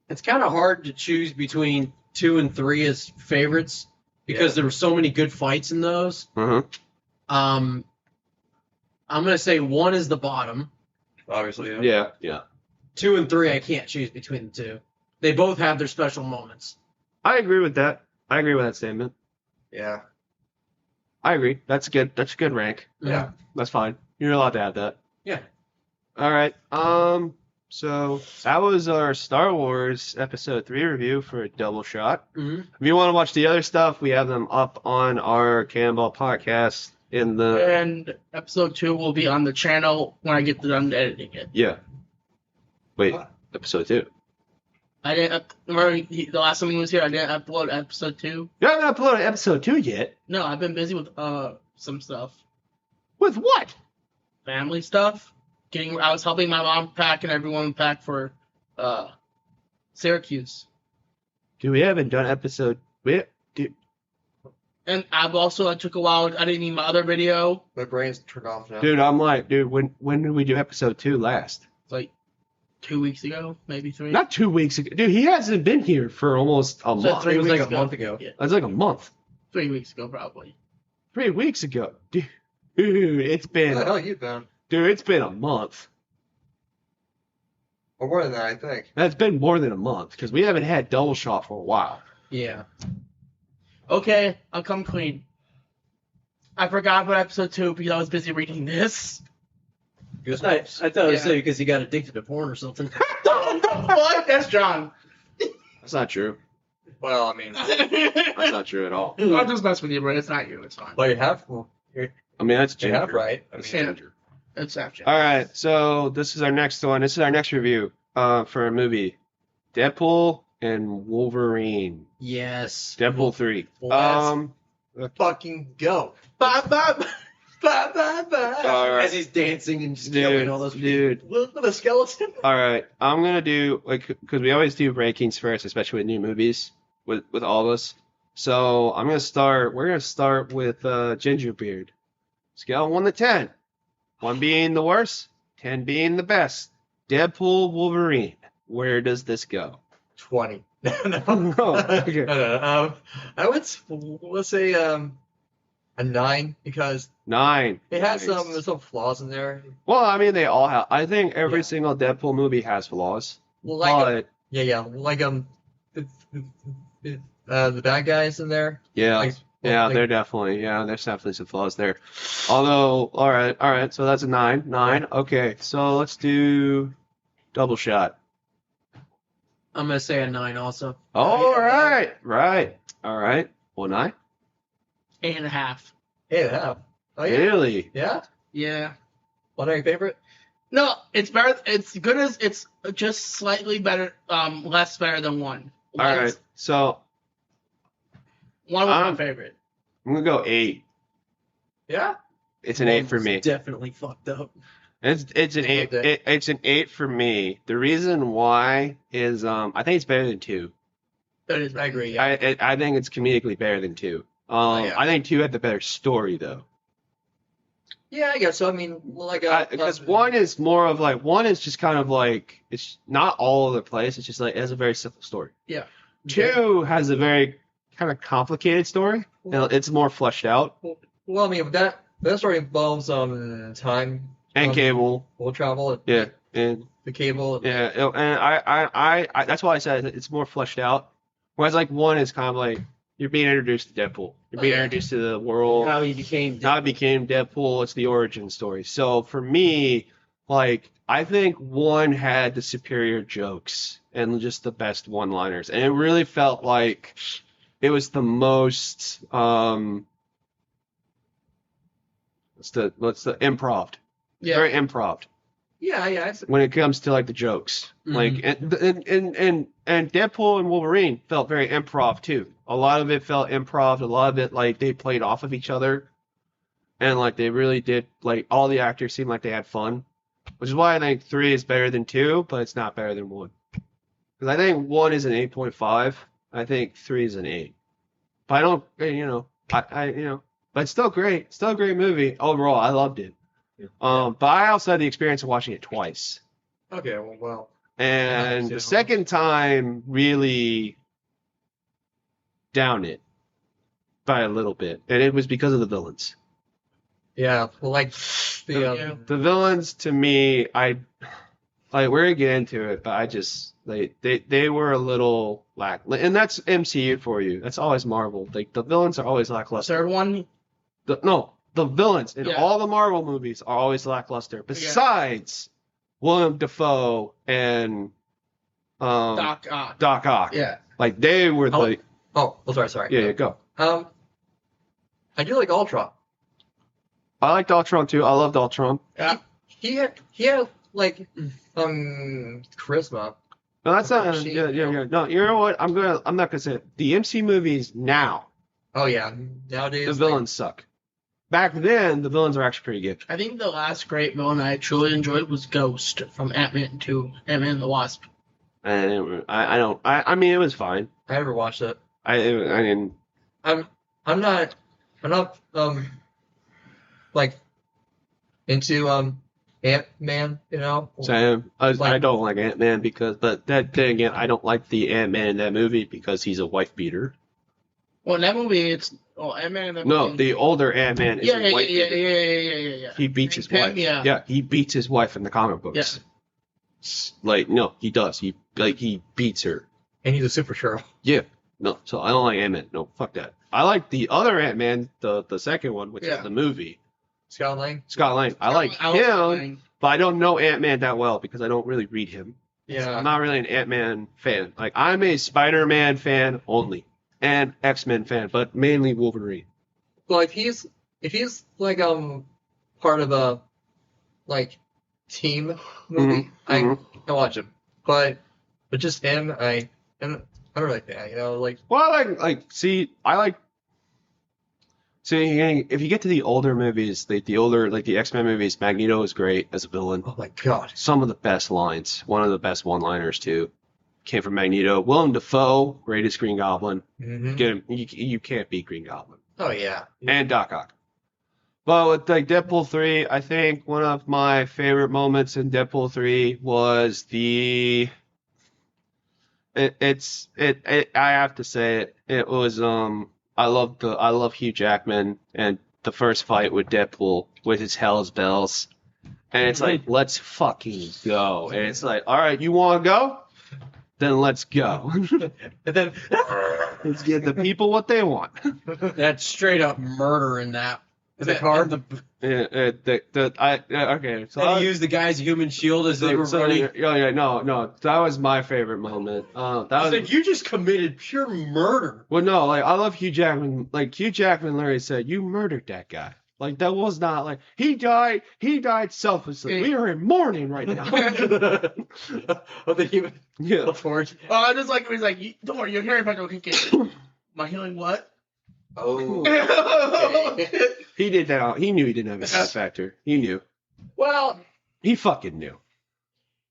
it's kind of hard to choose between 2 and 3 as favorites because there were so many good fights in those. Uh-huh. I'm gonna say 1 is the bottom. Obviously. Yeah. 2 and 3, I can't choose between the two. They both have their special moments. I agree with that. I agree with that statement. Yeah. I agree. That's good. That's a good rank. Yeah. That's fine. You're allowed to have that. Yeah. All right. So that was our Star Wars Episode 3 review for a double shot. Mm-hmm. If you want to watch the other stuff, we have them up on our Cannonball podcast in the And episode 2 will be on the channel when I get done editing it. yeah. Wait, Episode 2. I didn't. Remember the last time he was here, I didn't upload episode 2. You haven't uploaded Episode 2 yet. No, I've been busy with some stuff, With what? family stuff. I was helping my mom pack and everyone pack for Syracuse. Dude, we haven't done episode. Dude, And I took a while. I didn't need my other video. My brain's turned off now. I'm like, when did we do Episode 2 last? It's like 2 weeks ago, maybe 3. Not 2 weeks ago. Dude, he hasn't been here for almost a month. 3 It was weeks like a ago. month ago. Yeah, That's like a month. 3 weeks ago probably. 3 weeks ago. Dude, it's Where the been. hell you been? Dude, it's been a month. Or more than that, I think. That's been more than a month because we haven't had double shot for a while. Yeah. Okay, I'll come clean. I forgot about episode 2 because I was busy reading this. I thought it was Yeah. because he got addicted to porn or something. What? That's John. That's not true. Well, I mean, That's not true at all. I'll just mess with you, bro. It's not you. It's fine. well, you have. I mean, that's You ginger. have right. I mean, That's Yeah. ginger. It's Snapchat. All right, so this is our next one. This is our next review for a movie, Deadpool and Wolverine. Yes. Deadpool 3. Let's fucking go. Bye, bye, bye, bye, bye. All right. As he's dancing and just killing all those people. Dude. Look at the skeleton. All right, I'm gonna do because we always do rankings first, especially with new movies with all of us. So I'm gonna start. We're gonna start with Gingerbeard. Scale of 1 to 10. 1 being the worst, 10 being the best. Deadpool, Wolverine. Where does this go? 20. No. Okay. No. Let's say a 9 because 9. it has Nice. some flaws in there. Well, I mean, they all have. I think every Yeah. single Deadpool movie has flaws. Well, like But like the bad guys in there. yeah, Like, there's definitely some flaws there. Although, all right. So that's a 9. 9. Okay, so let's do double shot. I'm going to say a 9 also. All right. All right. Well, 9. 8.5. 8.5. Oh yeah. Really? Yeah. Yeah. What are your favorite? No, it's better. It's good as it's just slightly better. Less better than 1. All right. So One was my favorite. I'm gonna go 8. Yeah. It's an 8 for me. Definitely fucked up. It's an 8. It's an 8 for me. The reason why is I think it's better than 2. That is, I agree. Yeah. I think it's comedically better than 2. Yeah. I think 2 had the better story though. Yeah, I guess so. I mean, like Because one is more of like one is just kind of like it's not all over the place. It's just like it has a very simple story. Yeah. 2 has a very kind of complicated story. And it's more fleshed out. Well, I mean, that story involves time And cable. will travel. Yeah. And The cable. yeah. And I that's why I said it's more fleshed out. Whereas like 1 is kind of like you're being introduced to Deadpool. You're being introduced to the world. How he became. How it became Deadpool. It's the origin story. So for me, like I think 1 had the superior jokes and just the best one-liners, and it really felt like it was the most what's the improv? Yeah. Very improv Yeah. when it comes to like the jokes. Mhm. Like and Deadpool and Wolverine felt very improv too. A lot of it felt improv. A lot of it like they played off of each other, and like they really did. Like all the actors seemed like they had fun, which is why I think 3 is better than 2, but it's not better than 1. Because I think 1 is an 8.5. I think 3 is an 8. But I don't, but it's still great. Still a great movie overall. I loved it. But I also had the experience of watching it twice. Okay. Well. And Nice, the yeah. second time really downed it by a little bit. And it was because of the villains. Yeah. Well, like the The villains to me, we're gonna get into it, but I just they were a little and that's MCU for you. That's always Marvel. Like the villains are always lackluster. Third one. The villains in Yeah. all the Marvel movies are always lackluster. Besides William Dafoe and Doc Ock. Doc Ock. Yeah. Like they were the sorry. yeah, go. I do like Ultron. I liked Ultron too. I loved Ultron. Yeah. He had like charisma. No, that's not. Machine, Yeah. No, you know what? I'm not gonna say it. The MC movies now. Oh yeah. Nowadays The villains suck. Back then, the villains were actually pretty good. I think the last great villain I truly enjoyed was Ghost from Ant-Man 2, Ant-Man and the Wasp. And I mean, it was fine. I never watched it. I mean, I'm not like into Ant-Man, you know. Sam, I don't like Ant-Man but then again, I don't like the Ant-Man in that movie because he's a wife beater. Well, in that movie, it's Ant-Man. In that No, movie. the older Ant-Man is a wife beater. Yeah. He beats his Him, wife. yeah. He beats his wife in the comic books. Like, no, he does. He beats her. And he's a superhero. Yeah. No, so I don't like Ant-Man. No, fuck that. I like the other Ant-Man, the second one, which is the movie. Scott Lang. Scott Lang. I like him, but I don't know Ant-Man that well because I don't really read him. Yeah. I'm not really an Ant-Man fan. Like, I'm a Spider-Man fan only. And X-Men fan, but mainly Wolverine. Well, if he's like part of a like team movie, I watch him. But just him, I don't really think, you know, like. Well, if you get to the older movies, like the X-Men movies, Magneto is great as a villain. Oh my god. Some of the best lines, one of the best one-liners too, came from Magneto. Willem Dafoe, greatest Green Goblin. Mm-hmm. Get him, you can't beat Green Goblin. Oh yeah. And Doc Ock. But with like Deadpool 3, I think one of my favorite moments in Deadpool 3 was I have to say it. It was I love Hugh Jackman and the first fight with Deadpool with his Hell's Bells. And it's like, let's fucking go. And it's like, all right, you want to go? Then let's go. And then Let's give the people what they want. That's straight up murder in that. the car. Okay. So And he used the guy's human shield as they were running. No. That was my favorite moment. I said, you just committed pure murder. Well, no, like I love Hugh Jackman. Like Hugh Jackman literally said, "You murdered that guy." Like that was not like he died. He died selflessly. We are in mourning right now. Of the human. Yeah. Forge. I just like he's like, don't worry, your hearing factor will kick in. My healing what? Oh. Okay. He did that. He knew he didn't have a Sith factor. He knew. Well, He fucking knew.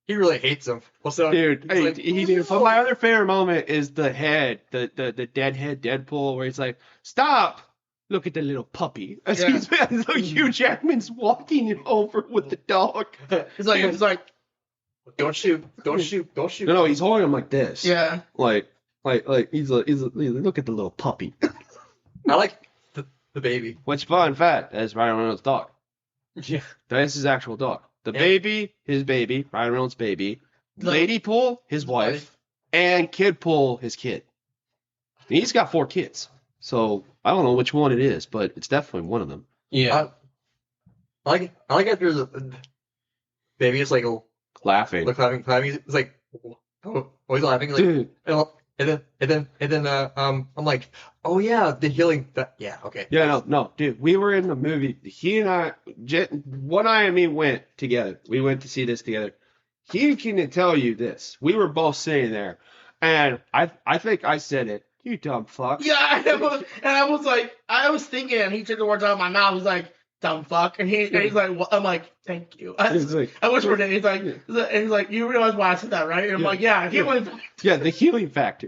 he really hates him. Well, so Dude, he's hey, like, he did. But my other favorite moment is the head, the dead head Deadpool, where he's like, "Stop! Look at the little puppy." As Yeah. as Hugh Jackman's walking him over with the dog. He's like, don't shoot, don't shoot, don't shoot. No, he's holding him like this. yeah. Like he's like, look at the little puppy. I like the baby. Which fun fact, that's Ryan Reynolds' dog. Yeah. That's his actual dog. The Yeah. baby, his baby, Ryan Reynolds' baby. Like- Lady Pool, his wife. And Kid Pool, his kid. And he's got 4 kids. So I don't know which one it is, but it's definitely one of them. Yeah. I like after the baby is like Laughing. clapping. It's like always laughing. Like, Dude. and then I'm like, oh yeah, the healing. Yeah, okay. Yeah, no, dude. We were in the movie. He and I, one eye and me went together. We went to see this together. He can tell you this. We were both sitting there, and I think I said it. You dumb fuck. Yeah, I was thinking, and he took the words out of my mouth. He's like, dumb fuck. And he's like, well, I'm like, thank you. It's like, I whispered it. He's like, you realize why I said that, right? And I'm Yeah. like, yeah, he went, yeah, the healing factor.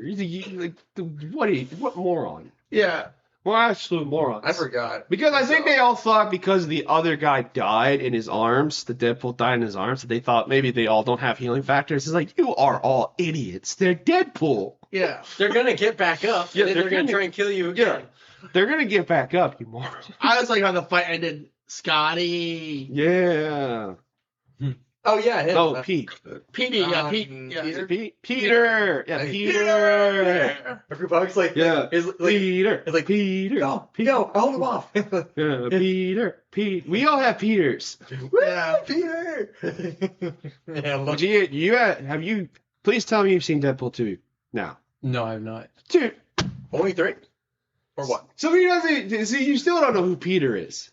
What moron? yeah. Well, absolute moron. I forgot. Because I think they all thought because the other guy died in his arms, the Deadpool died in his arms, that they thought maybe they all don't have healing factors. It's like, you are all idiots. They're Deadpool. Yeah. They're gonna get back up. Yeah, and then they're they're gonna gonna- try and kill you again. They're going to get back up, you moron. I was like how the fight ended. Scotty. Yeah. Oh yeah. Him. Oh, Pete. Petey, yeah, Pete. Yeah. Peter? Peter. Yeah, Hey, Peter. Everybody's like, Yeah. is like, Peter. it's like, Peter. no, Peter. no, hold him off. Yeah, Peter. Pete. We all have Peters. Yeah. Peter. Yeah, look. Have you? Please tell me you've seen Deadpool 2 now, No, I'm not. dude. Only 3? Or what? So he doesn't. See, you still don't know who Peter is.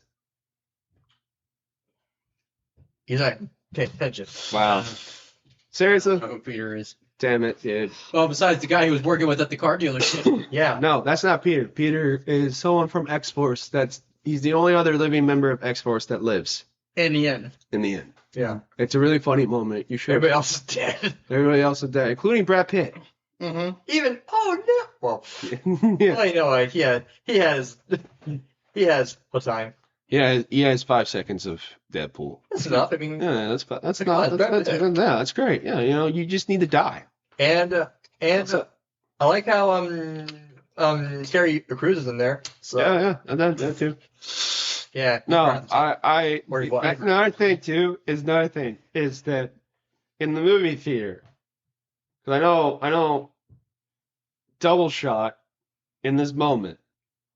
He's like, pay attention. Wow. Seriously? Who Peter is. Damn it, dude. Well, besides the guy he was working with at the car dealership. Yeah. No, that's not Peter. Peter is someone from X-Force. He's the only other living member of X-Force that lives In the end. in the end. Yeah. It's a really funny moment. You should. Everybody else is dead. Everybody else is dead, including Brad Pitt. Mm-hmm. Even, oh no. Well, Yeah. well, you know, like, he has what time? Yeah, he has 5 seconds of Deadpool. That's enough. I mean, Yeah, that's Like, not Brad that's Pitt. yeah, that's great. Yeah, you just need to die. and I like how Terry Crews is in there. So Yeah, and that too. yeah. No, I Or what? another thing too is that in the movie theater, because I know, double shot in this moment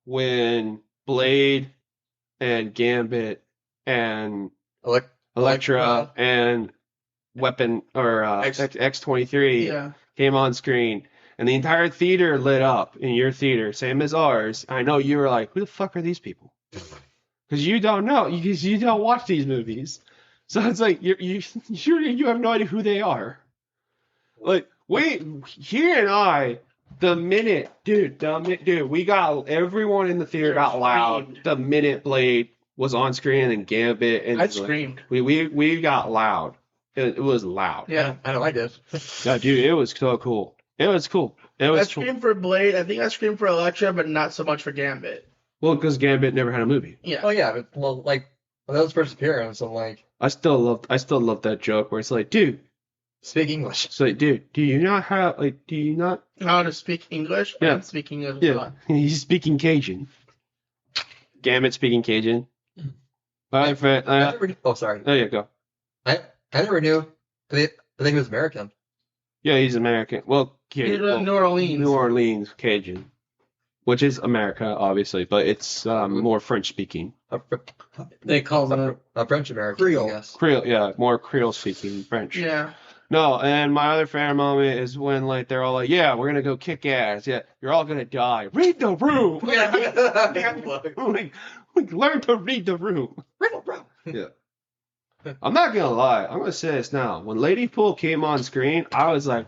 when Blade and Gambit and Elektra Elektra. and Weapon or X-23 Yeah. came on screen. And the entire theater lit up in your theater, same as ours. I know you were like, who the fuck are these people? Because you don't know, because you don't watch these movies. So it's like, you have no idea who they are. Like, here and I, we got, everyone in the theater got loud Screamed. the minute Blade was on screen and Gambit. And I like, screamed. we got loud. It was loud. Yeah. I know I did. Yeah, dude, it was so cool. It was cool. It I was cool. screamed for Blade. I think I screamed for Elektra, but not so much for Gambit. Well, because Gambit never had a movie. Yeah. Oh yeah, but, well, like when that was first appearance, I'm like, I still love that joke where it's like, dude, speak English. it's like, dude, do you not? How to speak English? Yeah. I'm speaking English. Yeah, he's speaking Cajun. Gambit speaking Cajun. My friend, I never, oh sorry, oh yeah, go. I never knew. I think he was American. Yeah, he's American. Well, New Orleans. New Orleans Cajun, which is America, obviously, but it's more French speaking. They call them A French American. Creole. I guess. Creole, yeah, more Creole speaking French. Yeah. No, and my other favorite moment is when like they're all like, "Yeah, we're gonna go kick ass. Yeah, you're all gonna die. Read the room. like, learn to read the room." Yeah. I'm not gonna lie. I'm gonna say this now. When Lady Pool came on screen, I was like,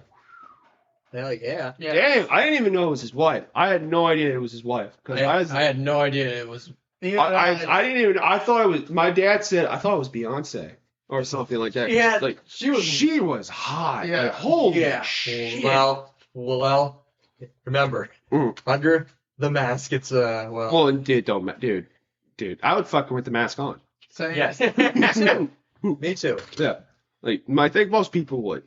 Hell yeah. Yeah. Damn, I didn't even know it was his wife. I had no idea it was his wife. Cause I had no idea it was. I didn't even. I thought it was. My dad said I thought it was Beyonce or something like that. Yeah, like she was hot. Yeah. Like, holy Yeah. shit. Well, remember, under the mask, it's Well, and dude, dude, I would fuck her with the mask on. Same. Yes. me too. Yeah, like I think most people would.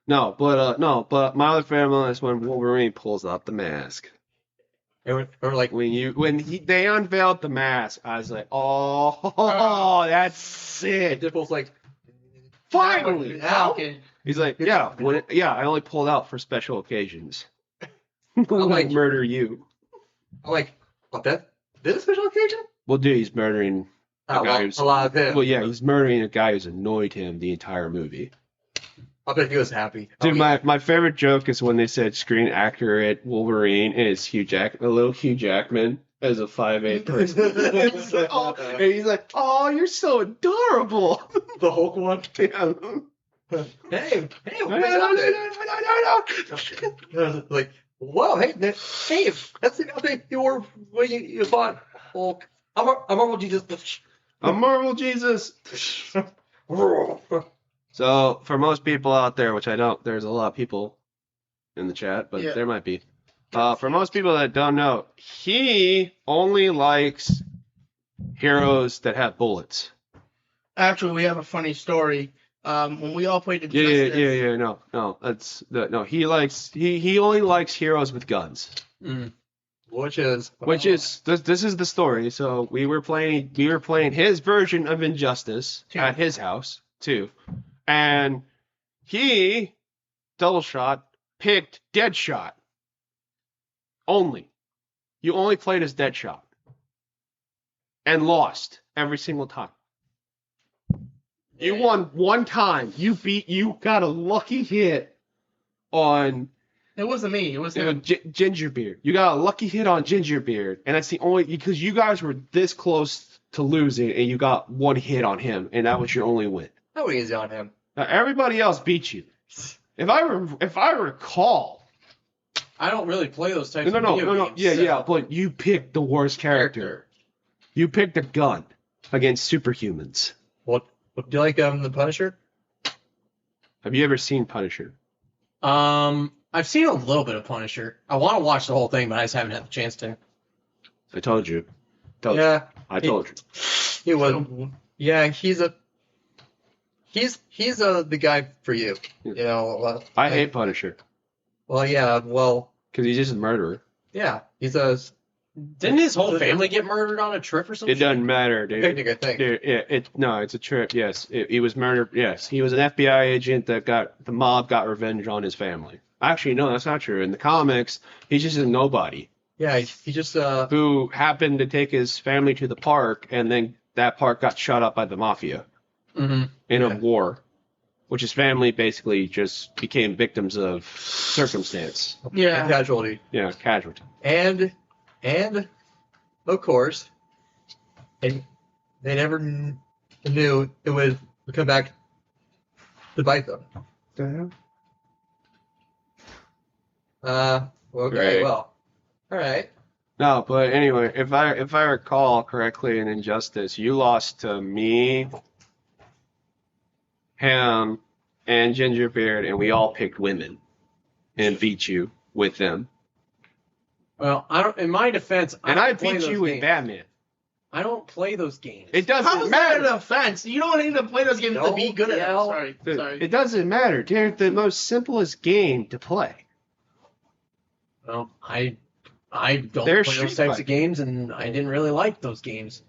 No, but my other favorite is when Wolverine pulls out the mask. Or like, They unveiled the mask, I was like, oh, that's sick. Deadpool's like, Finally, Falcon. he's like, yeah, I only pulled out for special occasions. like- murder you. I'm like, what, that this a special occasion? Well, dude, he's murdering. Oh, guy well, who's- a lot of him. Well, yeah, he's murdering a guy who's annoyed him the entire movie. I bet he was happy. Dude, my favorite joke is when they said screen accurate Wolverine and it's a little Hugh Jackman as a 5'8" person. It's like, and he's like, oh, you're so adorable. the Hulk one. Yeah. Hey, No. like, whoa, hey, that's the thing you were when you thought Hulk. I'm a Marvel Jesus. A Marvel Jesus. So, for most people out there, which I don't, there's a lot of people in the chat, but Yeah. there might be. For most people that don't know, he only likes heroes that have bullets. Actually, we have a funny story. When we all played Injustice. Yeah. No. He only likes heroes with guns. Which is This is the story. So we were playing his version of Injustice at his house too, and he double shot picked Deadshot only. You only played as Deadshot and lost every single time. You won one time. You got a lucky hit on. It wasn't me. It was him. Gingerbeard. You got a lucky hit on Gingerbeard, and that's the only because you guys were this close to losing, and you got one hit on him, and that was your only win. how easy on him. Now, everybody else beat you. If I recall, I don't really play those types of no, video games. yeah, but you picked the worst character. You picked a gun against superhumans. What do you like? The Punisher. Have you ever seen Punisher? I've seen a little bit of Punisher. I want to watch the whole thing, but I just haven't had the chance to. I told you. I told you. He was. Yeah, he's the guy for you. You know. I hate Punisher Well, yeah. Well, because he's just a murderer. yeah. He's a Didn't his whole family get murdered on a trip or something? It doesn't matter, dude. picnic, I think. Dude, it's a trip. Yes, he was murdered. Yes, he was an FBI agent that the mob got revenge on his family. Actually, no, that's not true. In the comics, he's just a nobody Yeah, he just who happened to take his family to the park, and then that park got shot up by the mafia in a war, which his family basically just became victims of circumstance. Yeah. casualty. Yeah, casualty. And of course, and they never knew it would come back to bite them. Okay, Right. well, all right. No, but anyway, if I recall correctly in Injustice, you lost to me, him, and Gingerbeard, and we all picked women and beat you with them. Well, I don't. In my defense, And I don't play beat those you with games. Batman. I don't play those games. It How doesn't is that matter. an offense? You don't need to play those games to be good at them. Don't Sorry. Sorry. It doesn't matter. They're the most simplest game to play. Well, I don't They're play Street those types Fighter. of games, and I didn't really like those games.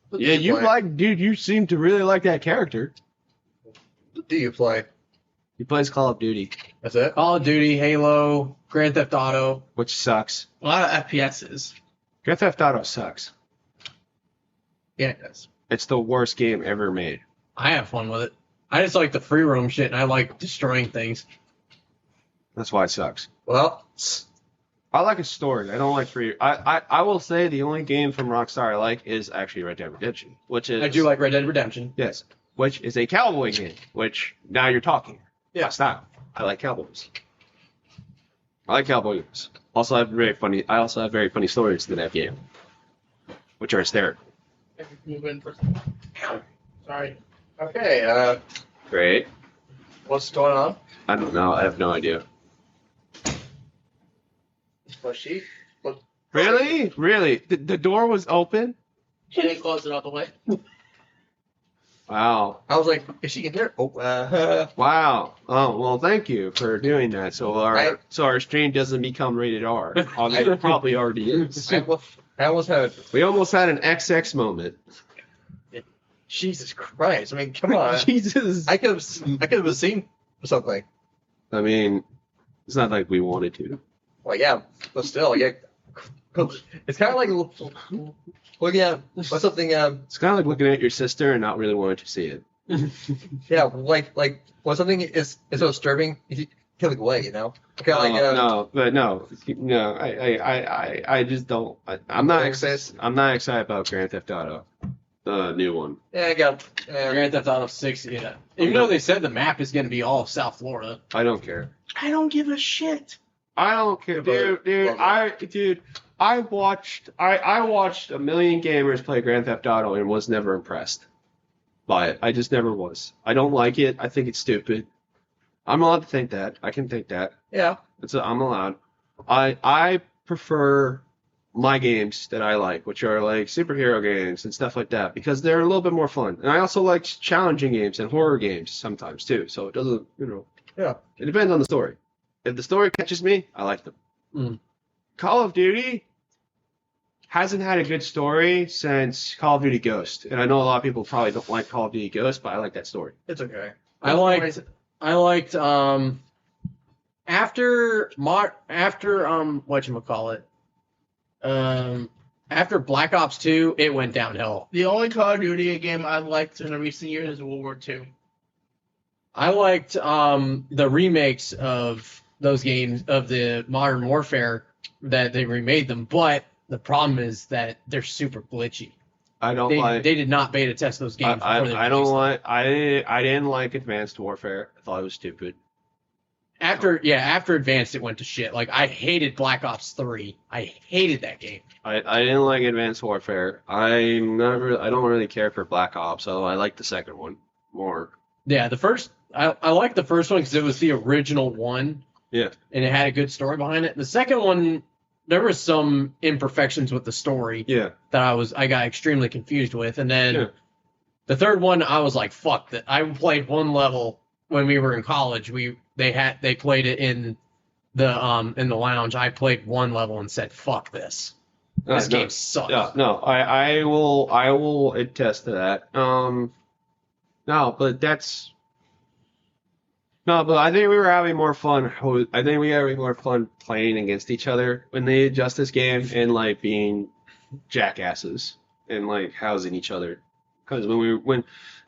What do Yeah, you play? dude, you seem to really like that character. What do you play? He plays Call of Duty, That's it. Call of Duty, Halo, Grand Theft Auto. which sucks. A lot of FPSs. Grand Theft Auto sucks. Yeah, it does. It's the worst game ever made. I have fun with it. I just like the free roam shit, and I like destroying things. That's why it sucks. Well, I like a story. I don't like free. I will say the only game from Rockstar I like is actually Red Dead Redemption, which is I do like Red Dead Redemption. yes, which is a cowboy game. Which now you're talking. Yeah. My style. I like cowboys. I like cowboy games. I also have very funny stories to that game, which are hysterical. Move in for Sorry. Okay. Great. What's going on? I don't know. I have no idea. Was she? Really? Really? The door was open? She didn't close it all the way. Wow. I was like, is she in here? Oh, Wow. Oh, well, thank you for doing that. So our stream doesn't become rated R. Although it probably already is. I almost had. We almost had an XX moment. Jesus Christ! I mean, come on. Jesus. I could have seen something. I mean, it's not like we wanted to. Well, yeah, but still, yeah. It's kind of like looking at something. It's kind of like looking at your sister and not really wanting to see it. Yeah, like when something is so disturbing, you can look away. You know. Kind of No. I just don't. I'm not excited. I'm not excited about Grand Theft Auto, the new one. Yeah, I got. Grand Theft Auto 6, yeah. Even though they said the map is going to be all of South Florida. I don't care. I don't give a shit. I don't care, dude. I watched a million gamers play Grand Theft Auto and was never impressed by it. I just never was. I don't like it. I think it's stupid. I'm allowed to think that. I can think that. Yeah. I'm allowed. I prefer my games that I like, which are like superhero games and stuff like that, because they're a little bit more fun. And I also like challenging games and horror games sometimes too. So it doesn't, Yeah. It depends on the story. If the story catches me, I like them. Call of Duty hasn't had a good story since Call of Duty Ghost. And I know a lot of people probably don't like Call of Duty Ghost, but I like that story. It's okay. I liked after whatchamacallit, after Black Ops 2, it went downhill. The only Call of Duty game I've liked in the recent years is World War II. I liked the remakes of those games, of the Modern Warfare, that they remade them, but the problem is that they're super glitchy. They did not beta test those games. I didn't like Advanced Warfare. I thought it was stupid. After Advanced, it went to shit. Like, I hated Black Ops 3. I hated that game. I didn't like Advanced Warfare. I don't really care for Black Ops, so I like the second one more. Yeah, I liked the first one because it was the original one. Yeah. And it had a good story behind it. The second one, there were some imperfections with the story. Yeah. That I got extremely confused with. And then the third one, I was like, fuck that. I played one level when we were in college. They played it in the lounge. I played one level and said, fuck this. This game sucks. Yeah, no, I will attest to that. But I think we were having more fun. I think we were having more fun playing against each other when they adjust this game and like being jackasses and like housing each other. Because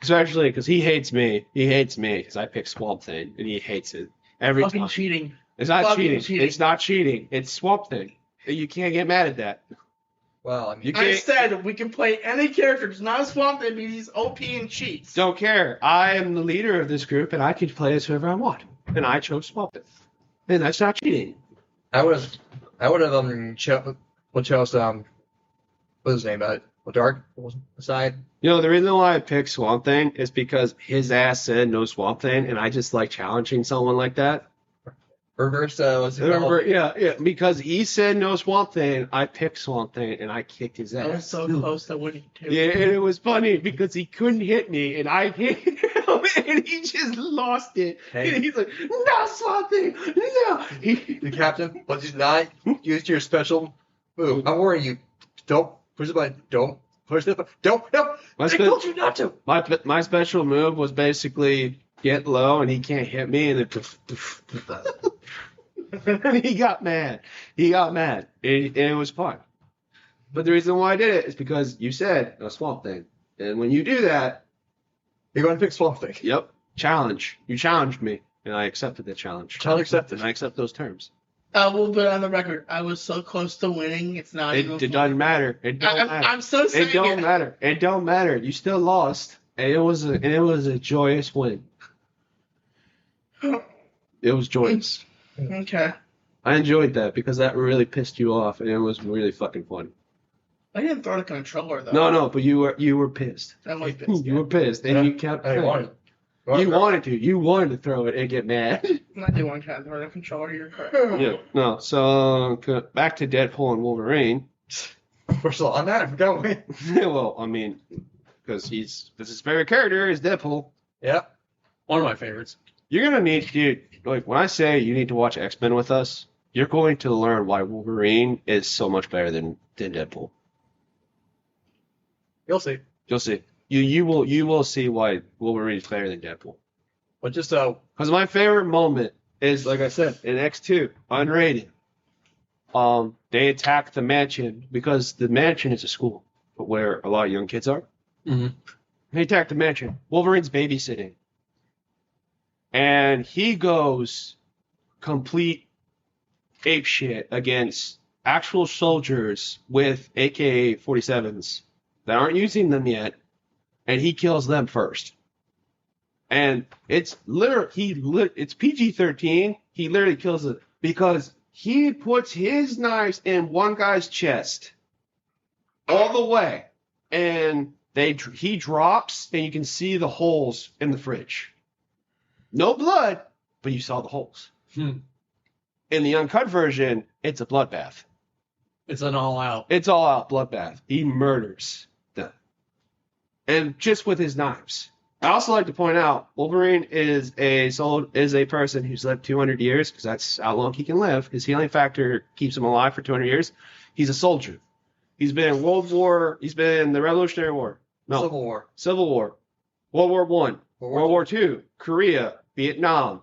especially because he hates me because I pick Swamp Thing and he hates it every time. Cheating. It's not cheating. It's not cheating. It's Swamp Thing. You can't get mad at that. Well, I mean, I said we can play any character. It's not a Swamp Thing because he's OP and cheats. Don't care. I am the leader of this group, and I can play as whoever I want. And I chose Swamp Thing, and that's not cheating. I would have chose what's his name? Dark side. The reason why I picked Swamp Thing is because his ass said no Swamp Thing, and I just like challenging someone like that. Reverse, because he said no Swamp Thing, I picked Swamp Thing, and I kicked his ass. I was so close to winning, too. Yeah, and it was funny, because he couldn't hit me, and I hit him, and he just lost it. Hey. And he's like, no Swamp Thing, no! The captain, but he's not used your special move. I'm warning you, don't push the button, don't push the button, don't, no! I told you not to! My special move was basically get low, and he can't hit me, and and he got mad. And it was fun. But the reason why I did it is because you said a Swamp Thing. And when you do that, you're going to pick Swamp Thing. Yep. Challenge. You challenged me. And I accepted the challenge. Challenge accepted. And I accept those terms. We'll put on the record. I was so close to winning. It's not even. It doesn't matter. It don't matter. I'm so saying it don't matter. It don't matter. You still lost. And it was a joyous win. It was joyous. Okay. I enjoyed that because that really pissed you off, and it was really fucking fun. I didn't throw the controller though. No, but you were pissed. I was pissed. You were pissed, and you kept. I wanted. You wanted to throw it and get mad. I do want to throw the controller. You're correct. Yeah. No. So back to Deadpool and Wolverine. First of all, on that, I forgot when. Well, I mean, because his favorite character is Deadpool. Yeah. One of my favorites. You're gonna need to like when I say you need to watch X-Men with us. You're going to learn why Wolverine is so much better than Deadpool. You'll see. You'll see. You will see why Wolverine is better than Deadpool. But just Because my favorite moment is, like I said, in X2, unrated. They attack the mansion because the mansion is a school, but where a lot of young kids are. Mm-hmm. They attack the mansion. Wolverine's babysitting, and he goes complete ape shit against actual soldiers with AK-47s that aren't using them yet, and he kills them first. And it's it's PG-13. He literally kills it because he puts his knives in one guy's chest all the way, and he drops, and you can see the holes in the fridge. No blood, but you saw the holes. In the uncut version, it's a bloodbath. It's an all-out. It's all out bloodbath. He murders them, and just with his knives. I also like to point out, Wolverine is a person who's lived 200 years because that's how long he can live. His healing factor keeps him alive for 200 years. He's a soldier. He's been in World War. He's been in the Revolutionary War. No, Civil War. World War I. World War II. Korea. Vietnam.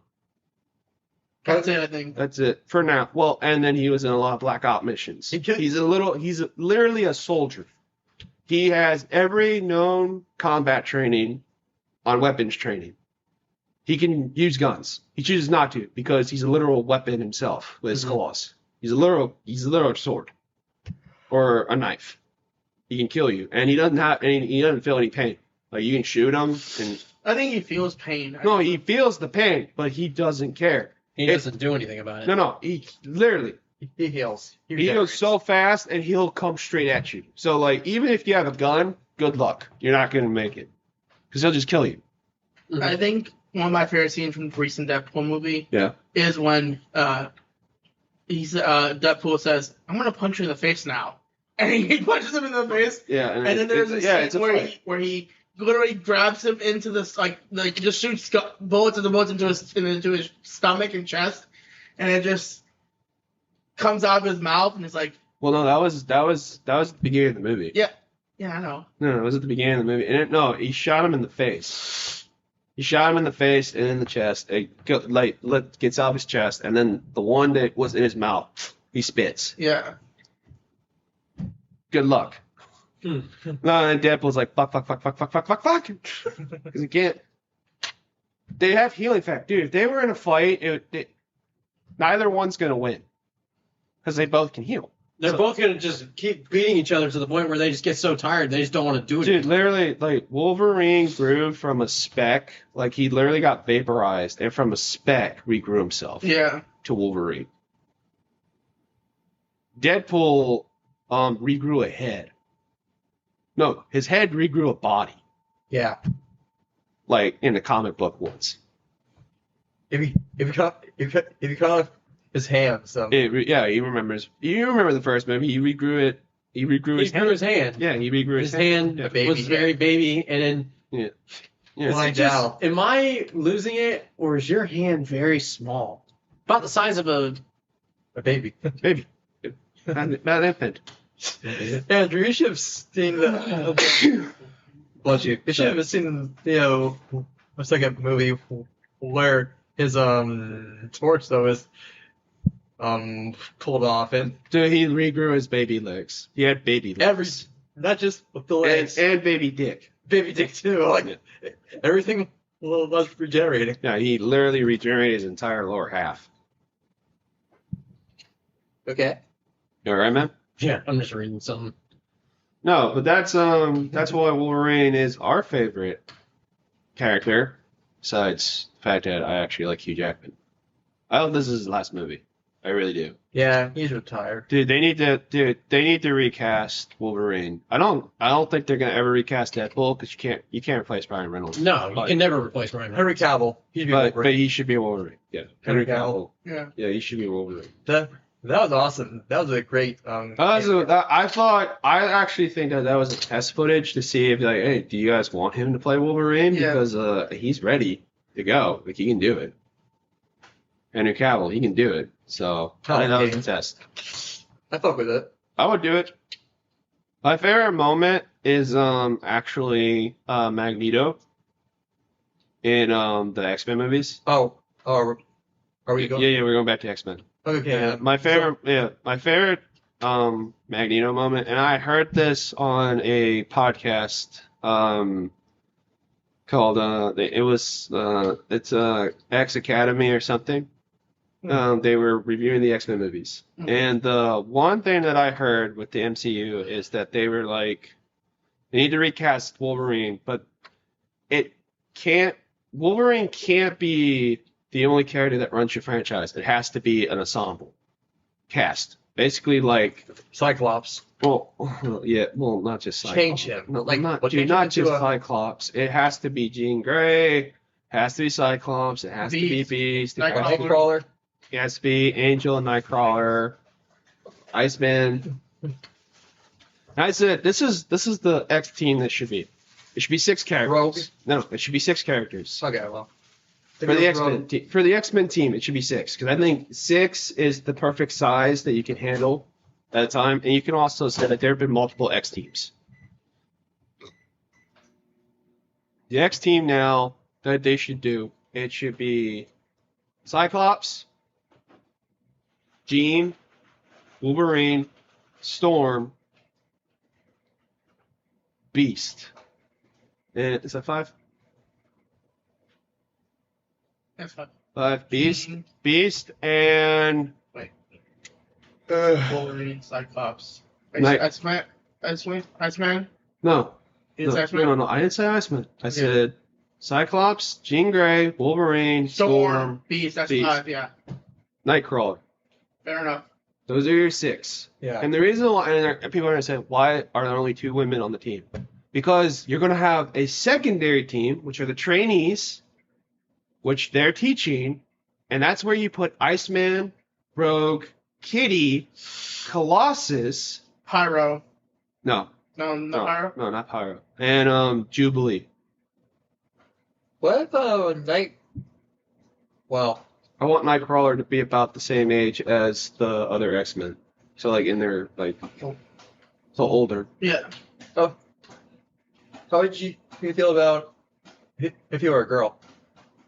That's it, I think. That's it for now. Well, and then he was in a lot of Black Ops missions. He's literally a soldier. He has every known combat training on weapons training. He can use guns. He chooses not to because he's a literal weapon himself with his claws. He's a literal sword or a knife. He can kill you, and he doesn't feel any pain. Like you can shoot him, and I think he feels pain. no, he feels the pain, but he doesn't care. He doesn't do anything about it. No, he literally. he heals. He goes so fast, and he'll come straight at you. So, like, even if you have a gun, good luck. You're not going to make it. Because he'll just kill you. Mm-hmm. I think one of my favorite scenes from the recent Deadpool movie Yeah. is when Deadpool says, "I'm going to punch you in the face now." And he punches him in the face. Yeah. And then there's a scene where he literally grabs him into this, like just shoots bullets into his stomach and chest. And it just comes out of his mouth, and it's like, well, no, that was the beginning of the movie. yeah, I know. No, it was at the beginning of the movie. And he shot him in the face. He shot him in the face and in the chest. It gets out of his chest, and then the one that was in his mouth, he spits. Yeah. Good luck. No, and Deadpool's like, fuck. Because he can't. They have healing factor. Dude, if they were in a fight, neither one's going to win. Because they both can heal. They're both going to just keep beating each other to the point where they just get so tired, they just don't want to do it. Dude, literally, like, Wolverine grew from a speck. Like, he literally got vaporized, and from a speck, regrew himself. Yeah. To Wolverine. Deadpool regrew a head. No, his head regrew a body. Yeah. Like, in the comic book once. If you cut off his hands, he remembers. You remember the first movie? He regrew it. He regrew his hand. Yeah, he regrew his hand. His hand was very baby, and then am I losing it, or is your hand very small, about the size of a baby? Baby, not infant. Andrew, you should have seen the. Bless you. You should have seen the second movie where his torch though is pulled off, and dude, he regrew his baby legs. He had baby legs. Not just with the legs and baby dick. Baby dick too. Like everything was regenerating. Yeah, he literally regenerated his entire lower half. Okay. You alright, man? Yeah, I'm just reading something. No, but that's why Wolverine is our favorite character. Besides the fact that I actually like Hugh Jackman. I hope this is his last movie. I really do. Yeah, he's retired. Dude, they need to recast Wolverine. I don't think they're gonna ever recast Deadpool because you can't replace Ryan Reynolds. No, you can never replace Ryan. Henry Cavill. He'd be But Wolverine. he should be a Wolverine. Yeah, Henry Cavill. Yeah. Yeah, he should be a Wolverine. That was awesome. That was a great. I actually think that was a test footage to see if like, hey, do you guys want him to play Wolverine? Yeah. Because he's ready to go. Like he can do it. Henry Cavill, he can do it. So I think that was a test. I fuck with it. I would do it. My favorite moment is actually Magneto in the X-Men movies. Oh, are we going? Yeah, we're going back to X-Men. Okay. Yeah, my favorite Magneto moment, and I heard this on a podcast called it's X Academy or something. They were reviewing the X-Men movies, and the one thing that I heard with the MCU is that they were like, they need to recast Wolverine, but Wolverine can't be the only character that runs your franchise. It has to be an ensemble cast. Basically, like Cyclops. well, yeah, well, not just Cyclops. Change him. No, Like, not what, change him not into just a- Cyclops. It has to be Jean Grey. Has to be Cyclops. It has to be Beast. It has, Nightcrawler. it has to be Angel and Nightcrawler, Iceman. And I said, this is the X team that should be. It should be 6 characters. Rogue. No, it should be 6 characters. Okay, well. For the X-Men team, it should be 6 because I think 6 is the perfect size that you can handle at a time, and you can also say that there have been multiple X teams. The X team now that they should do, it should be Cyclops, Jean, Wolverine, Storm, Beast. And is that 5? That's fine. 5 Beast, and Wolverine, Cyclops. Night- Iceman? no, Is no, Iceman? no, I didn't say Iceman. I said Cyclops, Jean Grey, Wolverine, Storm, Beast, that's Beast. 5, yeah. Nightcrawler. Fair enough. Those are your 6. Yeah. And the reason why, and people are going to say, why are there only 2 women on the team? Because you're going to have a secondary team, which are the trainees, which they're teaching, and that's where you put Iceman, Rogue, Kitty, Colossus. Pyro. No, Pyro? no, not Pyro. And Jubilee. What if Well, I want Nightcrawler to be about the same age as the other X-Men. So like in their like so older. Yeah. how would you feel about if you were a girl?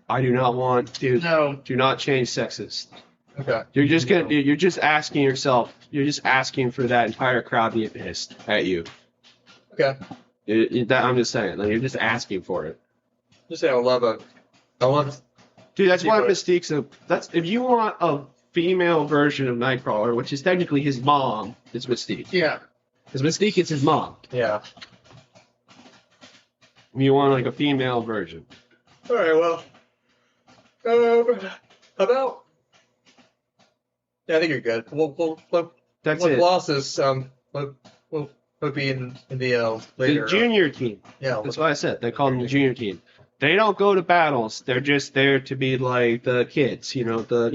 I do not want to No. do not change sexes. Okay. You're just asking yourself, you're just asking for that entire crowd to get pissed at you. Okay. I'm just saying, like you're just asking for it. Just say I love Dude, that's why People- Mystique's that's if you want a female version of Nightcrawler, which is technically his mom, it's Mystique. Yeah. Because Mystique is his mom. Yeah. If you want like a female version. All right. Well. How about? Yeah, I think you're good. That's what it. losses would be in the later The junior team. yeah. That's what I said. They call them the junior team. They don't go to battles. They're just there to be like the kids, the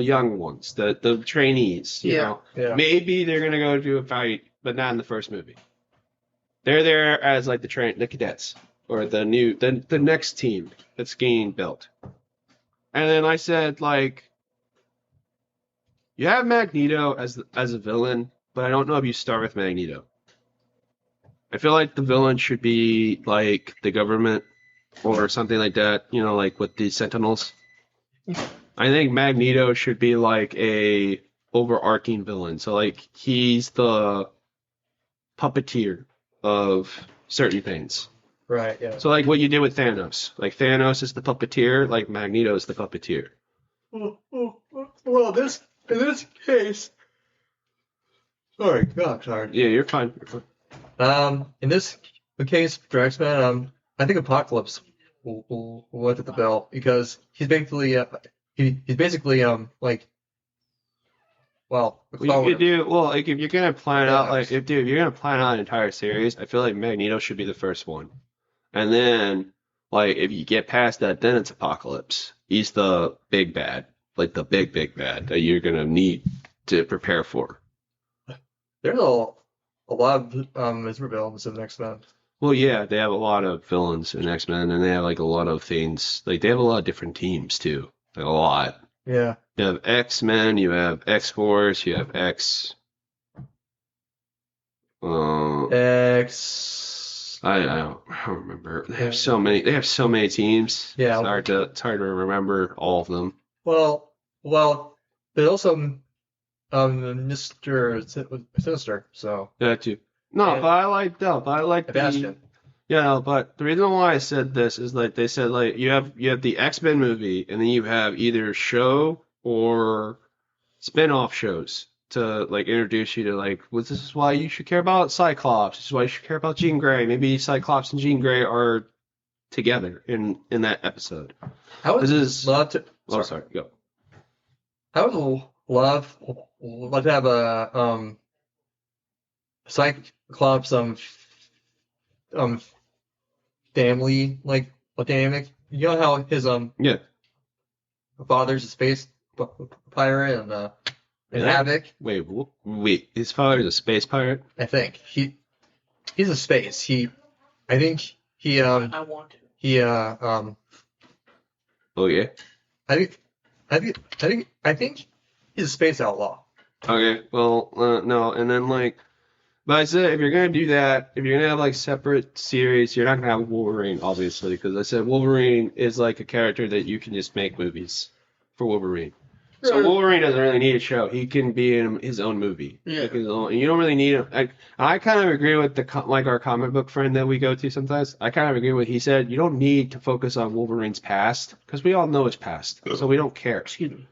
young ones, the trainees. You Yeah. know, Yeah. maybe they're gonna go do a fight, but not in the first movie. They're there as like the cadets or the next team that's getting built. And then I said like, you have Magneto as a villain, but I don't know if you start with Magneto. I feel like the villain should be like the government or something like that, like with the Sentinels. I think Magneto should be like a overarching villain. So like he's the puppeteer of certain things. Right. Yeah. So like what you did with Thanos. Like Thanos is the puppeteer, like Magneto is the puppeteer. Well, in this case. Sorry. God, sorry. Yeah, you're fine. In this case for X-Men, I think Apocalypse will look at the bell because he's basically like Well, Well, you could do well. Like if you're gonna plan out, Yes. if you're gonna plan out an entire series, I feel like Magneto should be the first one, and then like if you get past that, then it's Apocalypse. He's the big bad, like the big bad that you're gonna need to prepare for. There's a lot of miserable villains in the X-Men. Well, yeah, they have a lot of villains in X-Men, and they have like a lot of things. Like they have a lot of different teams too, like a lot. Yeah. You have X-Men, you have X-Force, you have X. X. I don't remember. They have so many. They have so many teams. Yeah. It's hard to remember all of them. Well, there's also Mr. Sinister. So Yeah, too. No, And- but I like them. I like the. Bastion. Yeah, no, but the reason why I said this is like they said like you have the X-Men movie, and then you have either show or spin-off shows to like introduce you to like, well, this is why you should care about Cyclops. This is why you should care about Jean Grey. Maybe Cyclops and Jean Grey are together in that episode. I would This is- love to. Oh, sorry, go. I would love to have a Cyclops family like dynamic. You know how his Yeah. father's a space pirate and Yeah. Havoc. Wait, his father's a space pirate? I think he's a space. I think he I want to. Oh yeah. I think he's a space outlaw. Okay, well, no, and then like, but I said if you're gonna do that, if you're gonna have like separate series, you're not gonna have Wolverine, obviously, because I said Wolverine is like a character that you can just make movies for Wolverine. So Wolverine doesn't really need a show; he can be in his own movie. Yeah. Like his own, and you don't really need him. I kind of agree with like our comic book friend that we go to sometimes. I kind of agree with he said you don't need to focus on Wolverine's past because we all know his past, so we don't care. Excuse me.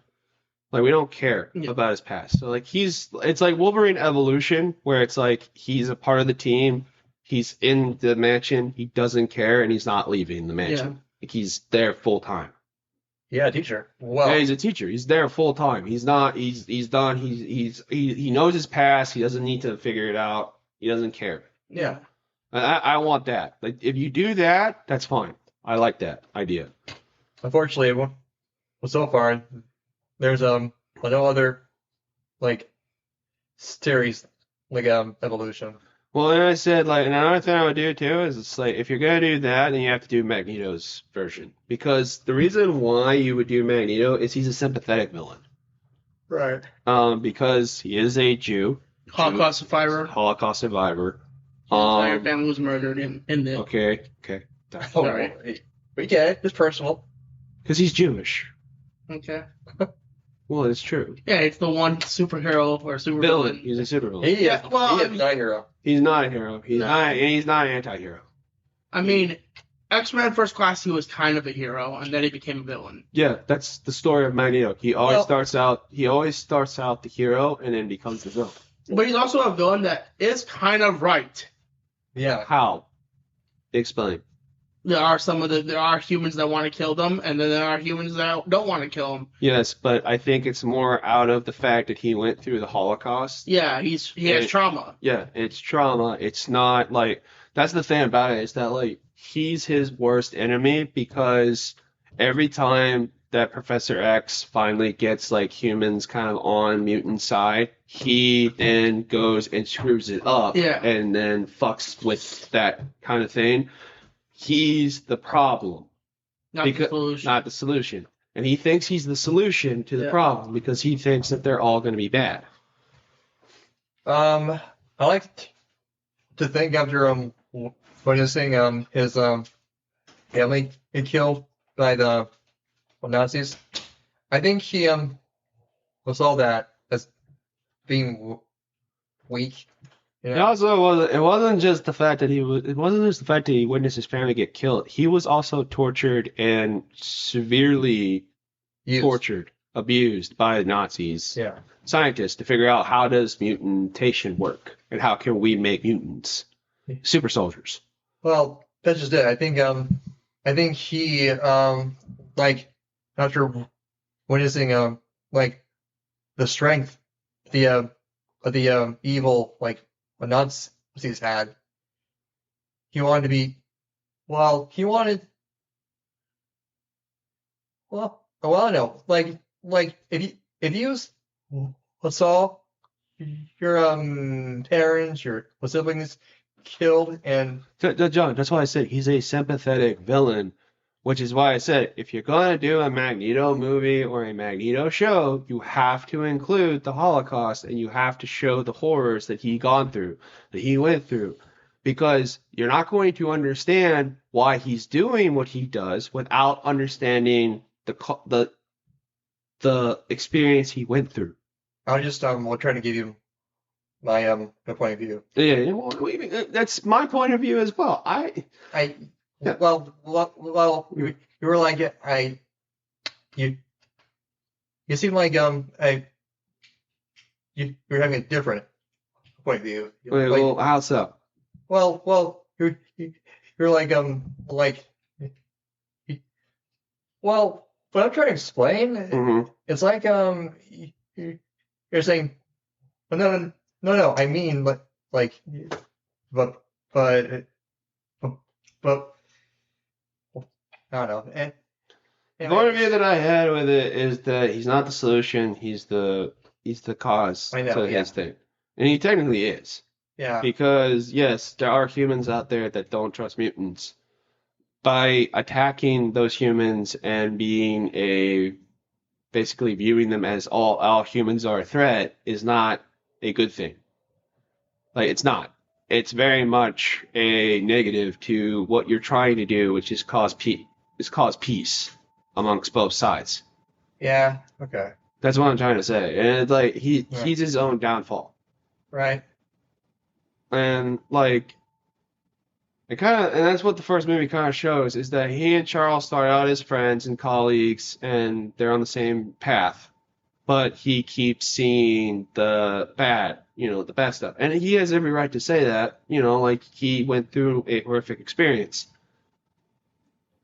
Like we don't care Yeah. about his past. So like it's like Wolverine Evolution where it's like he's a part of the team, he's in the mansion, he doesn't care and he's not leaving the mansion. Like he's there full time. Yeah, teacher. Well, Yeah, he's a teacher. He's there full time. He's not he's done. He knows his past. He doesn't need to figure it out. He doesn't care. yeah. I want that. Like if you do that, that's fine. I like that idea. Unfortunately, well, so far there's no other like series like evolution. Well, and I said, like, and another thing I would do too is it's like, if you're going to do that, then you have to do Magneto's version. Because the reason why you would do Magneto is he's a sympathetic villain. Right. Because he is a Jew, Holocaust survivor. Holocaust survivor. His entire family was murdered in the. Okay. Sorry. We get it. It's personal. Because he's Jewish. Okay. Well, it's true. Yeah, it's the one superhero or super Villain. He's a supervillain. He Yeah, is. well, He I is mean- not a hero. He's not a hero. He's No. not, and he's not an anti-hero. I mean, X-Men First Class, he was kind of a hero, and then he became a villain. Yeah, that's the story of Magneto. He always Well- starts out the hero and then becomes the villain. But he's also a villain that is kind of right. Yeah. How? Explain. There are humans that want to kill them, and then there are humans that don't want to kill them. Yes, but I think it's more out of the fact that he went through the Holocaust. Yeah, he has Yeah. trauma. Yeah, it's trauma. It's not like that's the thing about it is that like he's his worst enemy because every time that Professor X finally gets like humans kind of on mutant side, he then goes and screws it up Yeah. and then fucks with that kind of thing. He's the problem, Not Because- the solution. not the solution. And he thinks he's the solution to the Yeah. problem because he thinks that they're all going to be bad. I like to think after witnessing his family get killed by the Nazis. I think he saw that as being weak. You It know? also wasn't. It wasn't just the fact that he was. It wasn't just the fact that he witnessed his family get killed. He was also tortured and severely Used. abused by the Nazis Yeah. scientists to figure out how does mutation work and how can we make mutants, super soldiers. Well, that's just it. I think he like after witnessing like the strength the evil like Nazis had. He wanted to be he wanted no like if you saw your parents, your siblings killed, and John, that's why I said he's a sympathetic villain, which is why I said if you're going to do a Magneto movie or a Magneto show, you have to include the Holocaust and you have to show the horrors that he went through, because you're not going to understand why he's doing what he does without understanding the experience he went through. I was just trying to give you my point of view. Yeah, well, that's my point of view as well. Yeah. Well, you were like you seem like you're having a different point of view. Wait, well, how so? Well, you're like well, what I'm trying to explain, Mm-hmm. it's like you're saying, no, I mean, like, but I don't know. The point of view that I had with it is that he's not the solution; he's the cause I know, to his thing, and he technically is. Yeah. Because yes, there are humans out there that don't trust mutants. By attacking those humans and basically viewing them as all humans are a threat is not a good thing. Like, it's not. It's very much a negative to what you're trying to do, which is cause peace amongst both sides. Yeah. Okay. That's what I'm trying to say. And it's like he's his own downfall. Right. And like and that's what the first movie kind of shows, is that he and Charles start out as friends and colleagues and they're on the same path. But he keeps seeing the bad stuff. And he has every right to say that, like he went through a horrific experience.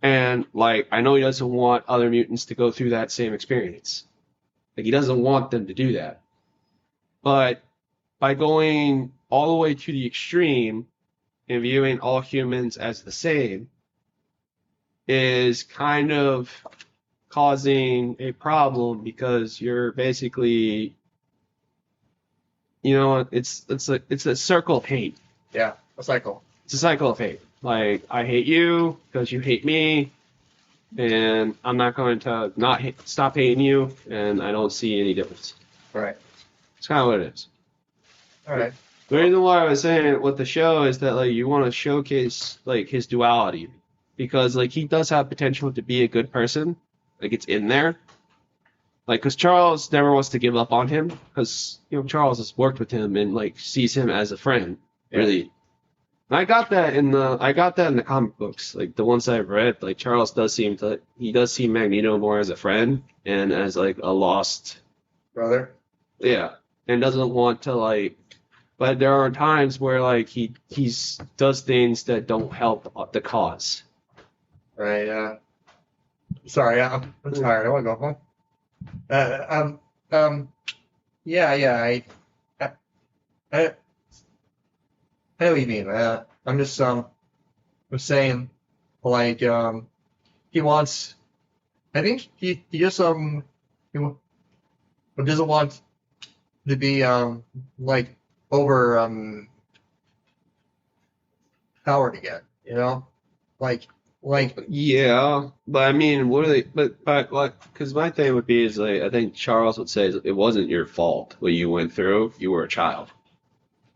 And like I know he doesn't want other mutants to go through that same experience. Like he doesn't want them to do that. But by going all the way to the extreme and viewing all humans as the same is kind of causing a problem, because you're basically, it's a circle of hate. Yeah, a cycle. It's a cycle of hate. Like, I hate you because you hate me, and I'm not going to stop hating you, and I don't see any difference. Right. It's kind of what it is. All right. The reason why I was saying it with the show is that like you want to showcase like his duality, because like he does have potential to be a good person, like it's in there. Like, because Charles never wants to give up on him, because Charles has worked with him and like sees him as a friend, really. And I got that in the comic books, like the ones I've read. Like Charles does see Magneto more as a friend and as like a lost brother. Yeah, and doesn't want to like. But there are times where like he does things that don't help the cause. Right. Sorry, I'm tired. I want to go home. Yeah. I know what you mean. I'm just I'm saying, like he wants. I think he just he doesn't want to be like over powered again. Like Yeah, but I mean, what are they? But like, because my thing would be is like I think Charles would say it wasn't your fault what you went through. You were a child.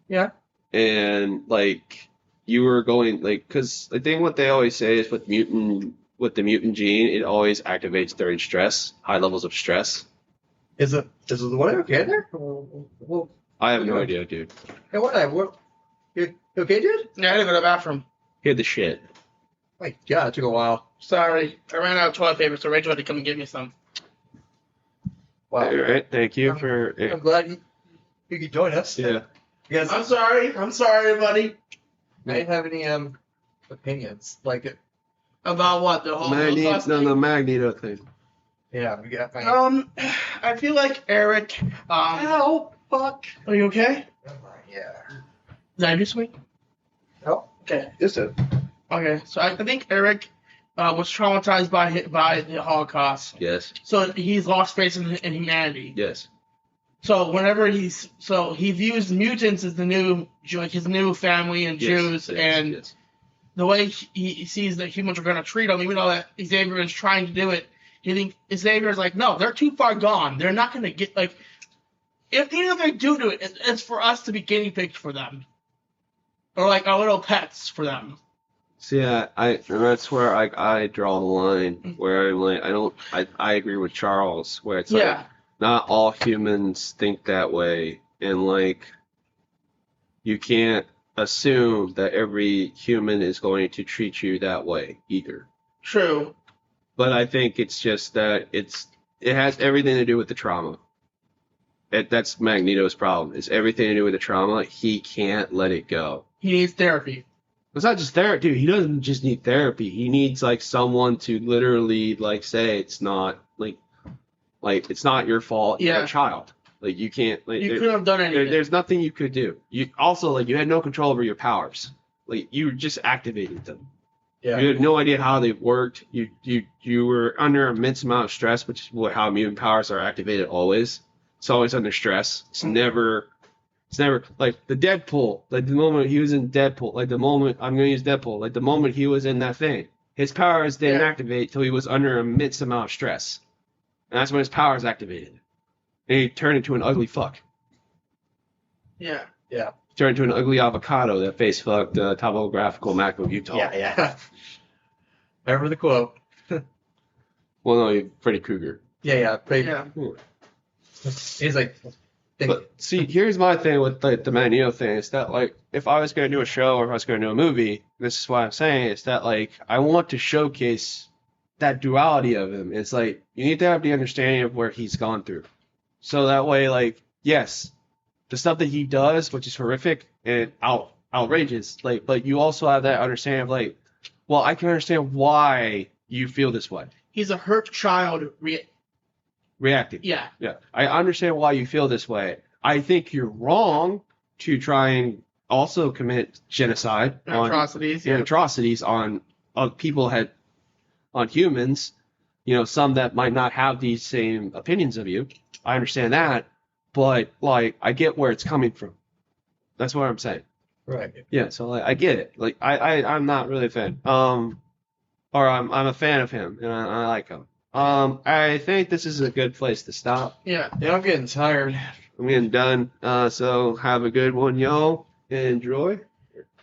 Yeah. And like you were going like, because I think what they always say is with the mutant gene, it always activates during stress, high levels of stress. Is it what okay there? Well, I have no idea, dude. Hey, what? You okay, dude? Yeah, I had to go to the bathroom. Hear the shit. My God, it took a while. Sorry, I ran out of toilet paper, so Rachel had to come and get me some. Wow. All right, thank you for. I'm glad you could join us. Yeah. Because I'm sorry, buddy. I didn't have any opinions like it. About what, the whole The Magneto thing. Yeah. I feel like Eric. Ow! fuck? Are you okay? Yeah. Did I do something? No. Okay. Just a Okay. So I think Eric was traumatized by the Holocaust. Yes. So he's lost faith in humanity. Yes. So he views mutants as his new family and Jews, and yes. the way he sees that humans are going to treat him, even though that Xavier is trying to do it, you think Xavier's like, no, they're too far gone. They're not going to get like, even if they do it, it's for us to be guinea pigs for them, or like our little pets for them. See, that's where I draw the line where I'm like, I agree with Charles where it's like not all humans think that way, and like you can't assume that every human is going to treat you that way either. True. But I think it's just that it has everything to do with the trauma. That's Magneto's problem. It's everything to do with the trauma. He can't let it go. He needs therapy. It's not just therapy, dude. He doesn't just need therapy. He needs like someone to literally like say it's not like it's not your fault. You're a child. Like you can't. Like, You couldn't have done anything. There's nothing you could do. You also like you had no control over your powers. Like you just activated them. Yeah. You had no idea how they worked. You were under an immense amount of stress, which is how mutant powers are activated always. It's always under stress. It's never like the Deadpool. Like the moment he was in Deadpool, like the moment I'm gonna use Deadpool, like the moment he was in that thing, his powers didn't activate till he was under an immense amount of stress. And that's when his powers activated. And he turned into an ugly fuck. Yeah. Yeah. He turned into an ugly avocado that face fucked topographical map of Utah. Yeah. Remember the quote? Well, no, Freddy Krueger. Yeah. Yeah. He's like, But see, here's my thing with like the Magneto thing is that like if I was gonna do a show or if I was gonna do a movie, this is what I'm saying is that like I want to showcase that duality of him. It's like you need to have the understanding of where he's gone through, so that way like yes, the stuff that he does, which is horrific and outrageous, like but you also have that understanding of like, well, I can understand why you feel this way. He's a hurt child. Reacting. Yeah. Yeah. I understand why you feel this way. I think you're wrong to try and also commit genocide Atrocities. on people on humans, you know, some that might not have these same opinions of you. I understand that, but like I get where it's coming from. That's what I'm saying. right. Yeah, so like I get it. Like I'm not really a fan. Or I'm a fan of him and I like him. I think this is a good place to stop. Yeah. Yeah, I'm getting tired. I'm getting done. So have a good one, y'all. Enjoy.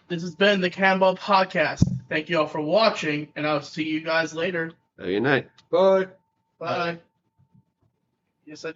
This has been the Cannonball Podcast. Thank you all for watching, and I'll see you guys later. Have a good night. Bye. Bye. Yes, I